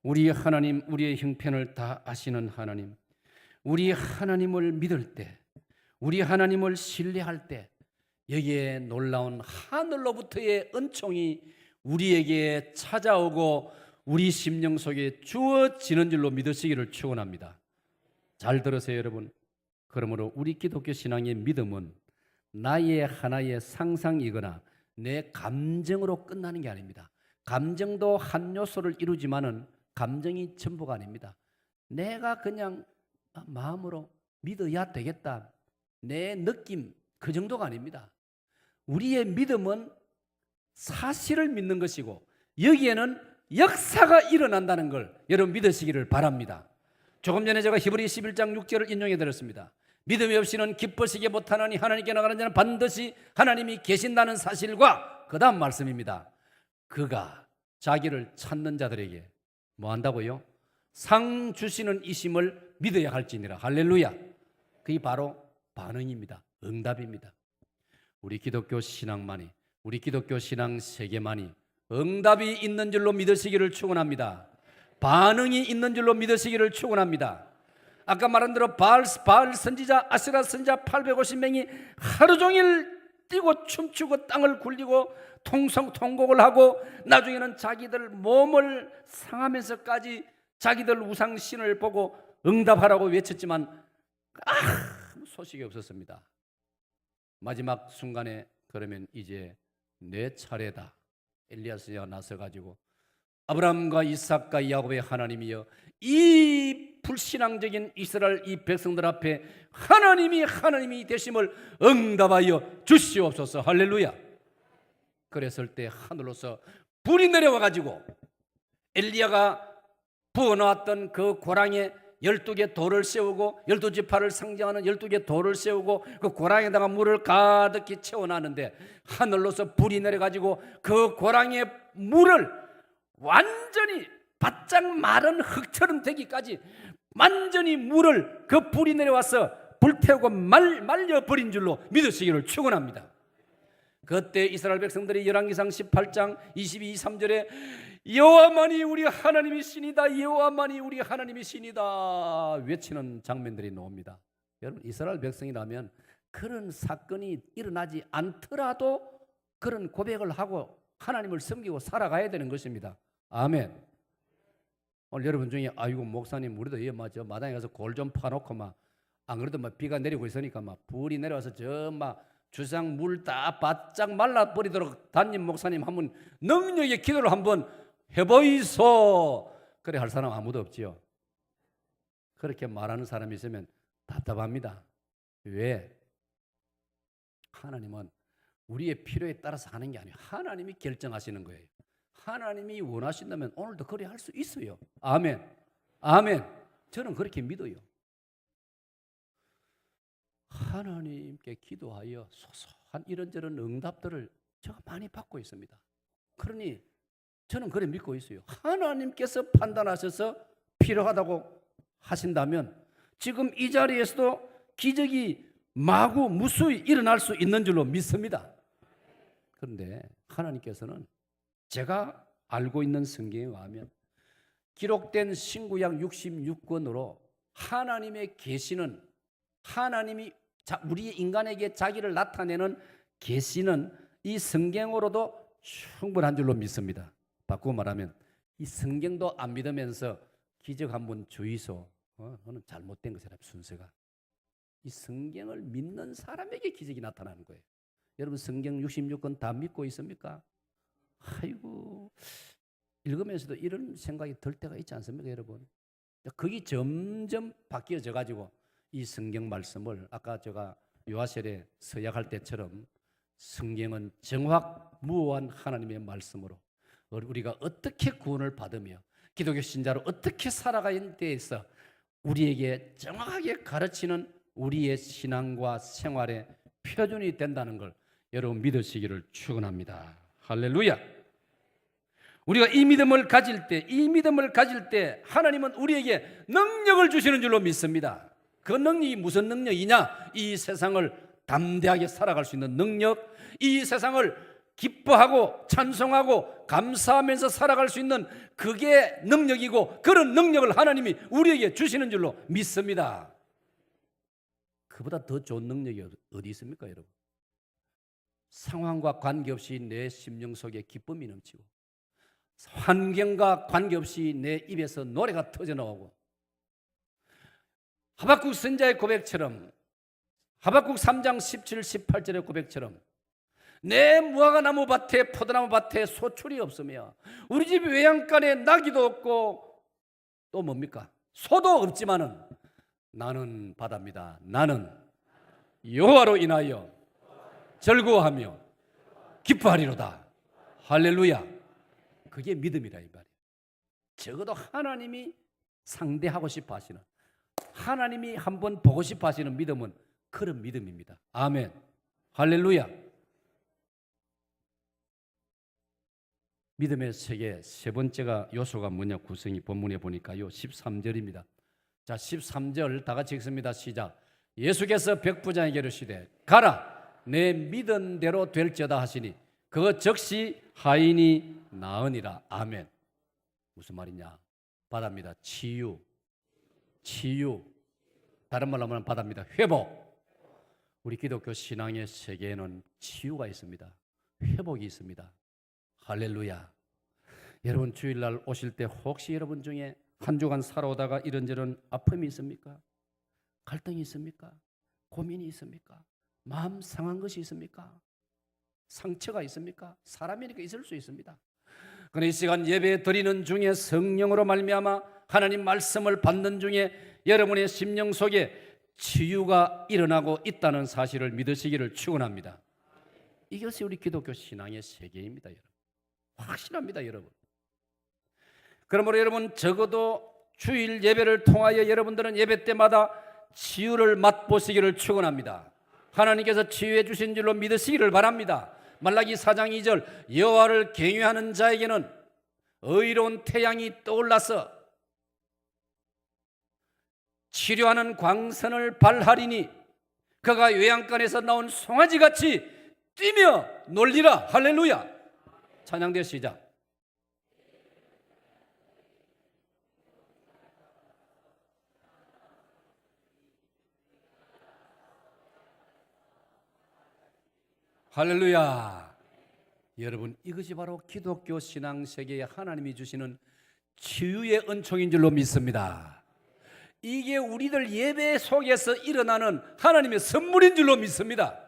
우리 하나님, 우리의 형편을 다 아시는 하나님, 우리 하나님을 믿을 때, 우리 하나님을 신뢰할 때 여기에 놀라운 하늘로부터의 은총이 우리에게 찾아오고 우리 심령 속에 주어지는 줄로 믿으시기를 축원합니다. 잘 들으세요, 여러분. 그러므로 우리 기독교 신앙의 믿음은 나의 하나의 상상이거나 내 감정으로 끝나는 게 아닙니다. 감정도 한 요소를 이루지만은 감정이 전부가 아닙니다. 내가 그냥 마음으로 믿어야 되겠다. 내 느낌 그 정도가 아닙니다. 우리의 믿음은 사실을 믿는 것이고 여기에는 역사가 일어난다는 걸 여러분 믿으시기를 바랍니다. 조금 전에 제가 히브리 11장 6절을 인용해 드렸습니다. 믿음이 없이는 기쁘시게 못하나니 하나님께 나가는 자는 반드시 하나님이 계신다는 사실과 그 다음 말씀입니다. 그가 자기를 찾는 자들에게 뭐 한다고요? 상 주시는 이심을 믿어야 할지니라. 할렐루야. 그게 바로 반응입니다. 응답입니다. 우리 기독교 신앙만이, 우리 기독교 신앙 세계만이 응답이 있는 줄로 믿으시기를 축원합니다. 반응이 있는 줄로 믿으시기를 축원합니다. 아까 말한 대로 바알 선지자, 아세라 선지자 850명이 하루 종일 뛰고 춤추고 땅을 굴리고 통곡을 하고 나중에는 자기들 몸을 상하면서까지 자기들 우상신을 보고 응답하라고 외쳤지만 아무 소식이 없었습니다. 마지막 순간에 그러면 이제 내 차례다. 엘리야스가 나서가지고 아브라함과 이삭과 야곱의 하나님이여 이 불신앙적인 이스라엘 이 백성들 앞에 하나님이 되심을 응답하여 주시옵소서. 할렐루야. 그랬을 때 하늘로서 불이 내려와 가지고 엘리야가 부어놓았던 그 고랑에 12개 돌을 세우고 12지파를 상징하는 12개 돌을 세우고 그 고랑에다가 물을 가득히 채워놨는데 하늘로서 불이 내려가지고 그 고랑의 물을 완전히 바짝 마른 흙처럼 되기까지 완전히 물을 그 불이 내려와서 불태우고 말려버린 줄로 믿으시기를 축원합니다. 그때 이스라엘 백성들이 열왕기상 18장 22, 23절에 여호와만이 우리 하나님이시니다, 여호와만이 우리 하나님이시니다 외치는 장면들이 나옵니다. 여러분, 이스라엘 백성이라면 그런 사건이 일어나지 않더라도 그런 고백을 하고 하나님을 섬기고 살아가야 되는 것입니다. 아멘. 오늘 여러분 중에 아이고 목사님 우리도 저 마당에 가서 골 좀 파놓고 안 그래도 비가 내리고 있으니까 불이 내려와서 주상 물 다 바짝 말라버리도록 담임 목사님 한번 능력의 기도를 한번 해보이소. 그래 할 사람 아무도 없지요. 그렇게 말하는 사람이 있으면 답답합니다. 왜? 하나님은 우리의 필요에 따라서 하는 게 아니에요. 하나님이 결정하시는 거예요. 하나님이 원하신다면 오늘도 그래 할 수 있어요. 아멘. 아멘. 저는 그렇게 믿어요. 하나님께 기도하여 소소한 이런저런 응답들을 제가 많이 받고 있습니다. 그러니 저는 그래 믿고 있어요. 하나님께서 판단하셔서 필요하다고 하신다면 지금 이 자리에서도 기적이 마구 무수히 일어날 수 있는 줄로 믿습니다. 그런데 하나님께서는 제가 알고 있는 성경에 의하면 기록된 신구약 66권으로 하나님의 계시는, 하나님이 우리 인간에게 자기를 나타내는 계시는 이 성경으로도 충분한 줄로 믿습니다. 바꾸고 말하면 이 성경도 안 믿으면서 기적 한번 주의소. 그건 잘못된 것이라 순서가. 이 성경을 믿는 사람에게 기적이 나타나는 거예요. 여러분 성경 66권 다 믿고 있습니까? 아이고, 읽으면서도 이런 생각이 들 때가 있지 않습니까, 여러분? 그게 점점 바뀌어져 가지고 이 성경 말씀을 아까 제가 요하셀에 서약할 때처럼 성경은 정확무오한 하나님의 말씀으로 우리가 어떻게 구원을 받으며 기독교 신자로 어떻게 살아가는 데에서 우리에게 정확하게 가르치는 우리의 신앙과 생활의 표준이 된다는 걸 여러분 믿으시기를 축원합니다. 할렐루야. 우리가 이 믿음을 가질 때 하나님은 우리에게 능력을 주시는 줄로 믿습니다. 그 능력이 무슨 능력이냐? 이 세상을 담대하게 살아갈 수 있는 능력, 이 세상을 기뻐하고 찬송하고 감사하면서 살아갈 수 있는 그게 능력이고, 그런 능력을 하나님이 우리에게 주시는 줄로 믿습니다. 그보다 더 좋은 능력이 어디 있습니까, 여러분? 상황과 관계없이 내 심령 속에 기쁨이 넘치고, 환경과 관계없이 내 입에서 노래가 터져나오고, 하박국 선지자의 고백처럼, 하박국 3장 17, 18절의 고백처럼 내 무화과 나무 밭에 포도나무 밭에 소출이 없으며 우리 집 외양간에 나귀도 없고 또 뭡니까? 소도 없지만은 나는 바다입니다. 나는 여호와로 인하여 즐거워하며 기뻐하리로다. 할렐루야. 그게 믿음이라 이 말이에요. 적어도 하나님이 상대하고 싶어 하시는, 하나님이 한번 보고 싶어 하시는 믿음은 그런 믿음입니다. 아멘. 할렐루야. 믿음의 세계 세 번째가 요소가 뭐냐, 구성이 본문에 보니까요 13절입니다. 자, 13절 다 같이 읽습니다. 시작. 예수께서 백부장에게 이르시되 가라, 내 믿은 대로 될지어다 하시니 그거 즉시 하인이 나으니라. 아멘. 무슨 말이냐? 바다입니다. 치유. 다른 말로 하면 바다입니다. 회복. 우리 기독교 신앙의 세계에는 치유가 있습니다. 회복이 있습니다. 할렐루야. 여러분 주일날 오실 때 혹시 여러분 중에 한 주간 살아오다가 이런저런 아픔이 있습니까? 갈등이 있습니까? 고민이 있습니까? 마음 상한 것이 있습니까? 상처가 있습니까? 사람이니까 있을 수 있습니다. 그러나 이 시간 예배 드리는 중에 성령으로 말미암아 하나님 말씀을 받는 중에 여러분의 심령 속에 치유가 일어나고 있다는 사실을 믿으시기를 축원합니다. 이것이 우리 기독교 신앙의 세계입니다. 여러분. 확실합니다, 여러분. 그러므로 여러분, 적어도 주일 예배를 통하여 여러분들은 예배 때마다 치유를 맛보시기를 축원합니다. 하나님께서 치유해 주신 줄로 믿으시기를 바랍니다. 말라기 4장 2절, 여호와를 경외하는 자에게는 의로운 태양이 떠올라서 치료하는 광선을 발하리니 그가 외양간에서 나온 송아지같이 뛰며 놀리라. 할렐루야. 찬양대 시작. 할렐루야. 여러분, 이것이 바로 기독교 신앙 세계에 하나님이 주시는 치유의 은총인 줄로 믿습니다. 이게 우리들 예배 속에서 일어나는 하나님의 선물인 줄로 믿습니다.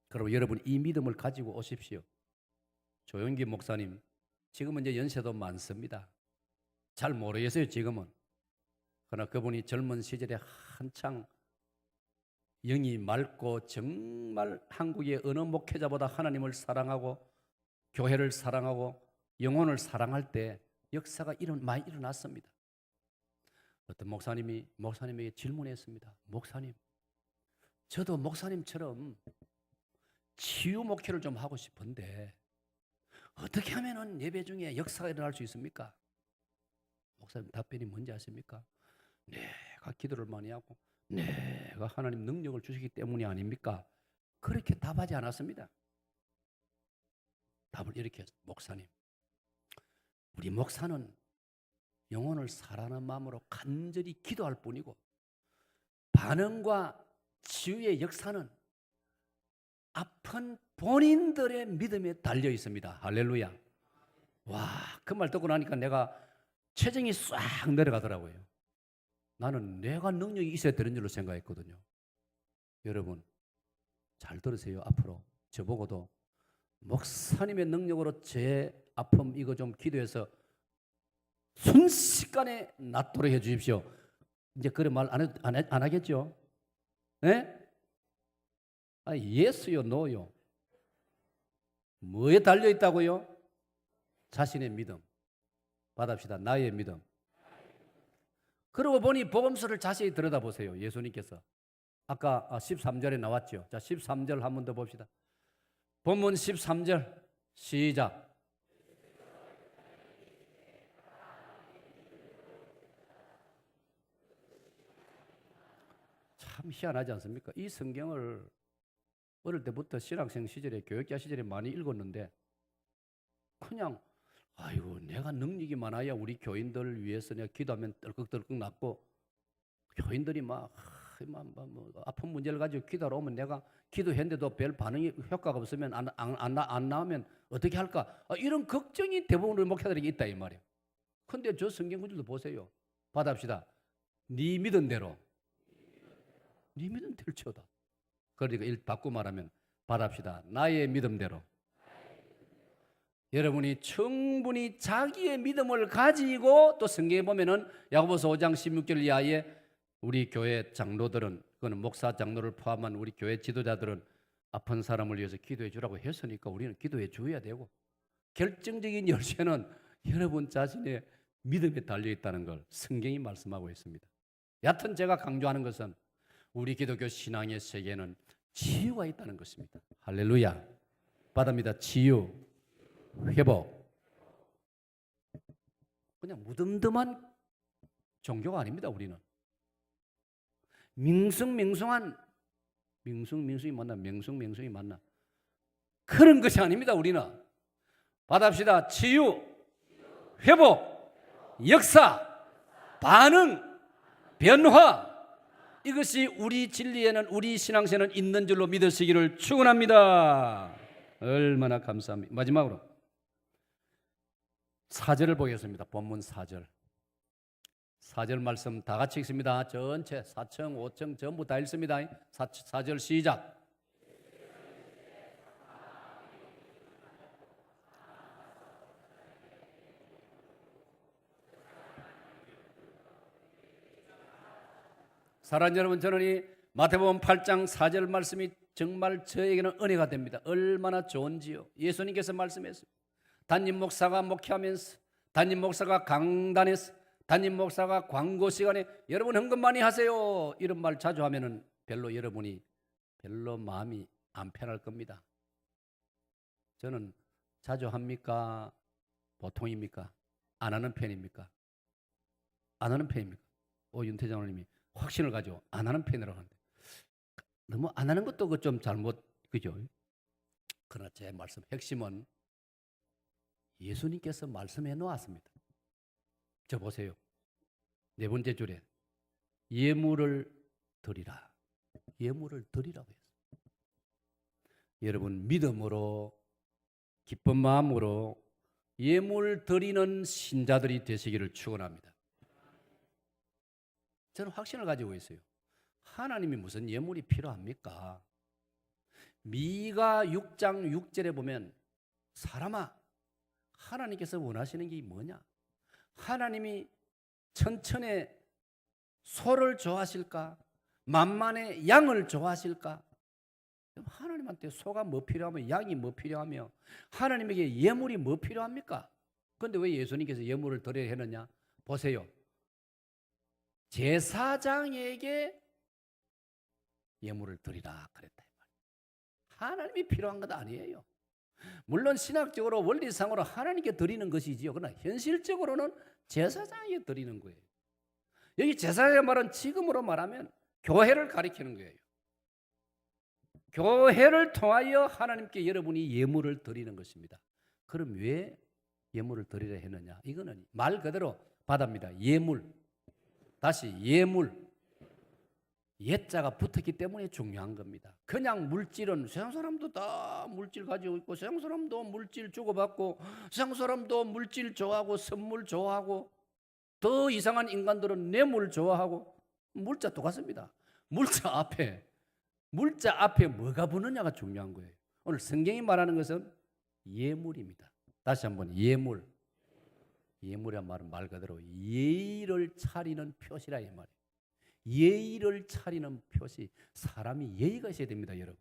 그럼 여러분, 이 믿음을 가지고 오십시오. 조용기 목사님, 지금은 이제 연세도 많습니다. 잘 모르겠어요, 지금은. 그러나 그분이 젊은 시절에 한창 영이 맑고 정말 한국의 어느 목회자보다 하나님을 사랑하고 교회를 사랑하고 영혼을 사랑할 때 역사가 많이 일어났습니다. 어떤 목사님에게 질문했습니다. 목사님, 저도 목사님처럼 치유 목회를 좀 하고 싶은데 어떻게 하면 예배 중에 역사가 일어날 수 있습니까? 목사님 답변이 뭔지 아십니까? 내가 기도를 많이 하고 내가 하나님 능력을 주시기 때문이 아닙니까? 그렇게 답하지 않았습니다. 답을 이렇게 했어요. 목사님, 우리 목사는 영혼을 사랑하는 마음으로 간절히 기도할 뿐이고 반응과 치유의 역사는 아픈 본인들의 믿음에 달려 있습니다. 할렐루야. 와, 그 말 듣고 나니까 내가 체중이 싹 내려가더라고요. 나는 내가 능력이 있어야 되는 줄로 생각했거든요. 여러분, 잘 들으세요. 앞으로 저보고도 목사님의 능력으로 제 아픔 이거 좀 기도해서 순식간에 낫도록 해 주십시오. 이제 그런 말 안 하겠죠? 네? 예스요, 노요? 뭐에 달려 있다고요? 자신의 믿음. 받읍시다. 나의 믿음. 그러고 보니 복음서를 자세히 들여다보세요. 예수님께서 아까 13절에 나왔죠. 자, 13절 한 번 더 봅시다. 본문 13절 시작. 참 희한하지 않습니까? 이 성경을 어릴 때부터 신학생 시절에 교육자 시절에 많이 읽었는데 그냥 아이고 내가 능력이 많아야 우리 교인들을 위해서 내가 기도하면 떨컥떨컥 낫고 교인들이 막 아픈 문제를 가지고 기도하러 오면 내가 기도했는데도 별 반응이 효과가 없으면 안 나오면 어떻게 할까? 이런 걱정이 대부분 우리 목회자들에게 있다 이 말이에요. 근데 저 성경 구절도 보세요. 받읍시다. 네 믿은 대로 네 믿은 대로 쳐다. 그러니까 바꿔 말하면 받읍시다. 나의 믿음대로. 여러분이 충분히 자기의 믿음을 가지고 또 성경에 보면은 야고보서 5장 16절 이하에 우리 교회 장로들은 그거는 목사 장로를 포함한 우리 교회 지도자들은 아픈 사람을 위해서 기도해 주라고 했으니까 우리는 기도해 줘야 되고 결정적인 열쇠는 여러분 자신의 믿음에 달려 있다는 걸 성경이 말씀하고 있습니다. 여하튼 제가 강조하는 것은 우리 기독교 신앙의 세계에는 치유가 있다는 것입니다. 할렐루야. 받습니다. 치유, 회복. 그냥 무덤덤한 종교가 아닙니다. 우리는 맹숭맹숭한 맹숭이 맞나 그런 것이 아닙니다. 우리는 받읍시다. 치유, 회복, 역사, 반응, 변화. 이것이 우리 진리에는 우리 신앙생에는 있는 줄로 믿으시기를 축원합니다. 얼마나 감사합니다. 마지막으로 4절을 보겠습니다. 본문 4절. 4절 말씀 다 같이 읽습니다. 전체 4층 5층 전부 다 읽습니다. 4절 시작. 사랑하는 여러분, 저는 이 마태복음 8장 4절 말씀이 정말 저에게는 은혜가 됩니다. 얼마나 좋은지요. 예수님께서 말씀했습니다. 담임 목사가 목회하면서, 담임 목사가 강단에서, 담임 목사가 광고 시간에 여러분 헌금 많이 하세요 이런 말 자주 하면은 여러분이 별로 마음이 안 편할 겁니다. 저는 자주 합니까? 보통입니까? 안 하는 편입니까? 안 하는 편입니까? 윤태 장로님이 확신을 가지고 안 하는 편이라고 하는데 너무 안 하는 것도 그 좀 잘못, 그죠? 그러나 제 말씀 핵심은 예수님께서 말씀해 놓았습니다. 저 보세요. 네 번째 줄에 예물을 드리라. 예물을 드리라고 했어요. 여러분 믿음으로 기쁜 마음으로 예물 드리는 신자들이 되시기를 축원합니다. 저는 확신을 가지고 있어요. 하나님이 무슨 예물이 필요합니까? 미가 6장 6절에 보면 사람아 하나님께서 원하시는 게 뭐냐? 하나님이 천천의 소를 좋아하실까? 만만의 양을 좋아하실까? 하나님한테 소가 뭐 필요하며 양이 뭐 필요하며 하나님에게 예물이 뭐 필요합니까? 그런데 왜 예수님께서 예물을 드려야 했느냐? 보세요. 제사장에게 예물을 드리라 그랬다. 하나님이 필요한 것 아니에요. 물론 신학적으로 원리상으로 하나님께 드리는 것이지요. 그러나 현실적으로는 제사장에게 드리는 거예요. 여기 제사장의 말은 지금으로 말하면 교회를 가리키는 거예요. 교회를 통하여 하나님께 여러분이 예물을 드리는 것입니다. 그럼 왜 예물을 드리려 했느냐? 이거는 말 그대로 바다입니다. 예물. 다시 예물. 옛자가 붙었기 때문에 중요한 겁니다. 그냥 물질은 세상 사람도 다 물질 가지고 있고 세상 사람도 물질 주고받고 세상 사람도 물질 좋아하고 선물 좋아하고 더 이상한 인간들은 뇌물 좋아하고 물자 똑같습니다. 물자 앞에 뭐가 붙느냐가 중요한 거예요. 오늘 성경이 말하는 것은 예물입니다. 다시 한번 예물. 예물이란 말은 말 그대로 예의를 차리는 표시라 이 말이에요. 예의를 차리는 표시. 사람이 예의가 있어야 됩니다, 여러분.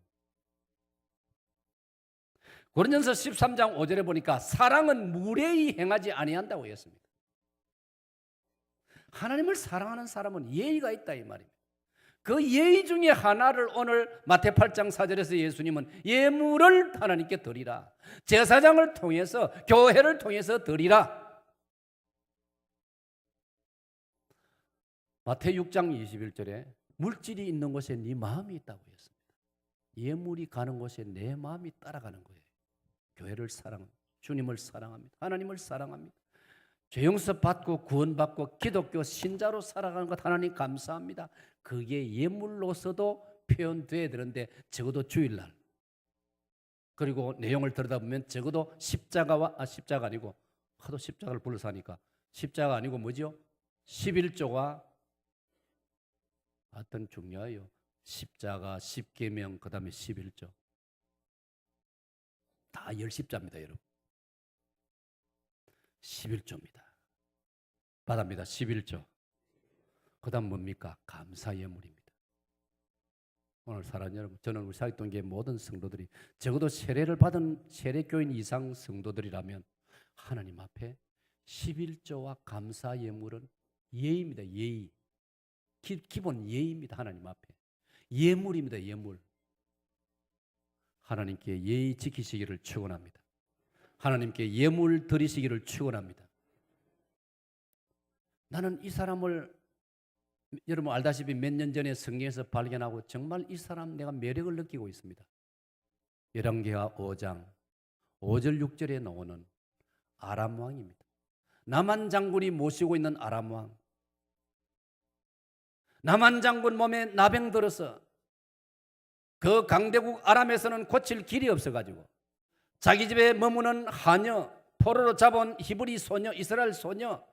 고린도전서 13장 5절에 보니까 사랑은 무례히 행하지 아니한다고 했습니다. 하나님을 사랑하는 사람은 예의가 있다 이 말입니다. 그 예의 중에 하나를 오늘 마태 8장 4절에서 예수님은 예물을 하나님께 드리라. 제사장을 통해서 교회를 통해서 드리라. 마태 6장 21절에 물질이 있는 곳에 네 마음이 있다고 했습니다. 예물이 가는 곳에 내 마음이 따라가는 거예요. 교회를 사랑합니다. 주님을 사랑합니다. 하나님을 사랑합니다. 죄 용서 받고 구원받고 기독교 신자로 살아가는 것 하나님 감사합니다. 그게 예물로서도 표현돼야 되는데 적어도 주일날 그리고 내용을 들여다보면 적어도 십자가 아니고 하도 십자가를 불러서 하니까 십자가 아니고 뭐죠? 11조가 하여튼 중요해요. 십자가, 십계명, 그 다음에 11조. 다 10십자입니다, 여러분. 11조입니다. 받합니다. 11조. 그 다음 뭡니까? 감사 예물입니다. 오늘 사랑하는 여러분, 저는 우리 사역동교회 모든 성도들이 적어도 세례를 받은 세례교인 이상 성도들이라면 하나님 앞에 11조와 감사 예물은 예의입니다. 예의. 기본 예의입니다. 하나님 앞에. 예물입니다. 예물. 하나님께 예의 지키시기를 축원합니다. 하나님께 예물 드리시기를 축원합니다. 나는 이 사람을 여러분 알다시피 몇 년 전에 성경에서 발견하고 정말 이 사람 내가 매력을 느끼고 있습니다. 열왕기하 5장 5절 6절에 나오는 아람 왕입니다. 나만 장군이 모시고 있는 아람 왕. 나만 장군 몸에 나병 들어서 그 강대국 아람에서는 고칠 길이 없어가지고 자기 집에 머무는 하녀, 포로로 잡은 히브리 소녀, 이스라엘 소녀,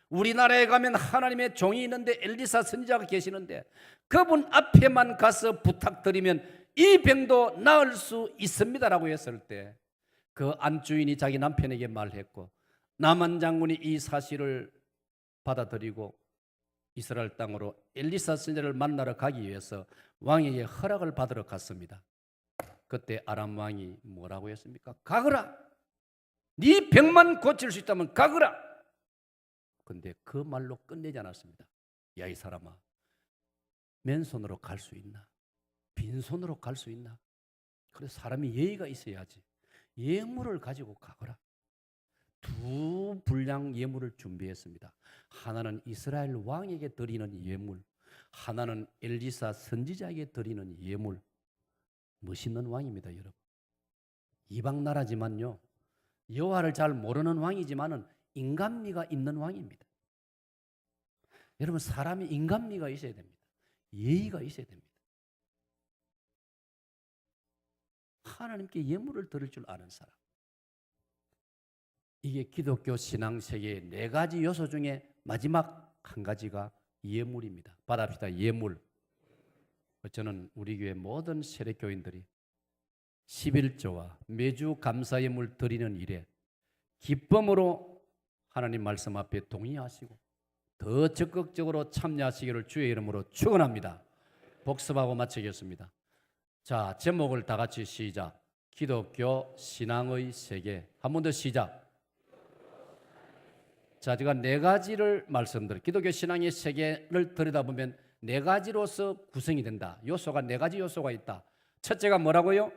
우리나라에 가면 하나님의 종이 있는데 엘리사 선지자가 계시는데 그분 앞에만 가서 부탁드리면 이 병도 나을 수 있습니다라고 했을 때 그 안주인이 자기 남편에게 말했고 나만 장군이 이 사실을 받아들이고 이스라엘 땅으로 엘리사 선지자를 만나러 가기 위해서 왕에게 허락을 받으러 갔습니다. 그때 아람 왕이 뭐라고 했습니까? 가거라. 네 병만 고칠 수 있다면 가거라. 근데 그 말로 끝내지 않았습니다. 야, 이 사람아, 맨손으로 갈 수 있나? 빈손으로 갈 수 있나? 그래서 사람이 예의가 있어야지. 예물을 가지고 가거라. 두 분량 예물을 준비했습니다. 하나는 이스라엘 왕에게 드리는 예물, 하나는 엘리사 선지자에게 드리는 예물. 멋있는 왕입니다, 여러분. 이방 나라지만요, 여호와를 잘 모르는 왕이지만은 인간미가 있는 왕입니다. 여러분, 사람이 인간미가 있어야 됩니다. 예의가 있어야 됩니다. 하나님께 예물을 드릴 줄 아는 사람. 이게 기독교 신앙 세계의 4가지 요소 중에 마지막 한 가지가 예물입니다. 받아봅시다. 예물. 저는 우리 교회 모든 세례교인들이 11조와 매주 감사 예물 드리는 일에 기쁨으로 하나님 말씀 앞에 동의하시고 더 적극적으로 참여하시기를 주의 이름으로 축원합니다. 복습하고 마치겠습니다. 자, 제목을 다 같이 시작. 기독교 신앙의 세계. 한 번 더 시작. 자, 제가 4가지를 말씀드려요. 기독교 신앙의 세계를 들여다보면 4가지로서 구성이 된다. 요소가 4가지 요소가 있다. 첫째가 뭐라고요?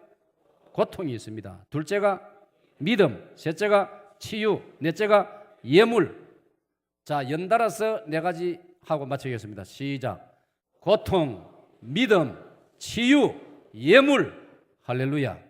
고통이 있습니다. 둘째가 믿음, 셋째가 치유, 넷째가 예물. 자, 연달아서 4가지 하고 마치겠습니다. 시작. 고통, 믿음, 치유, 예물. 할렐루야.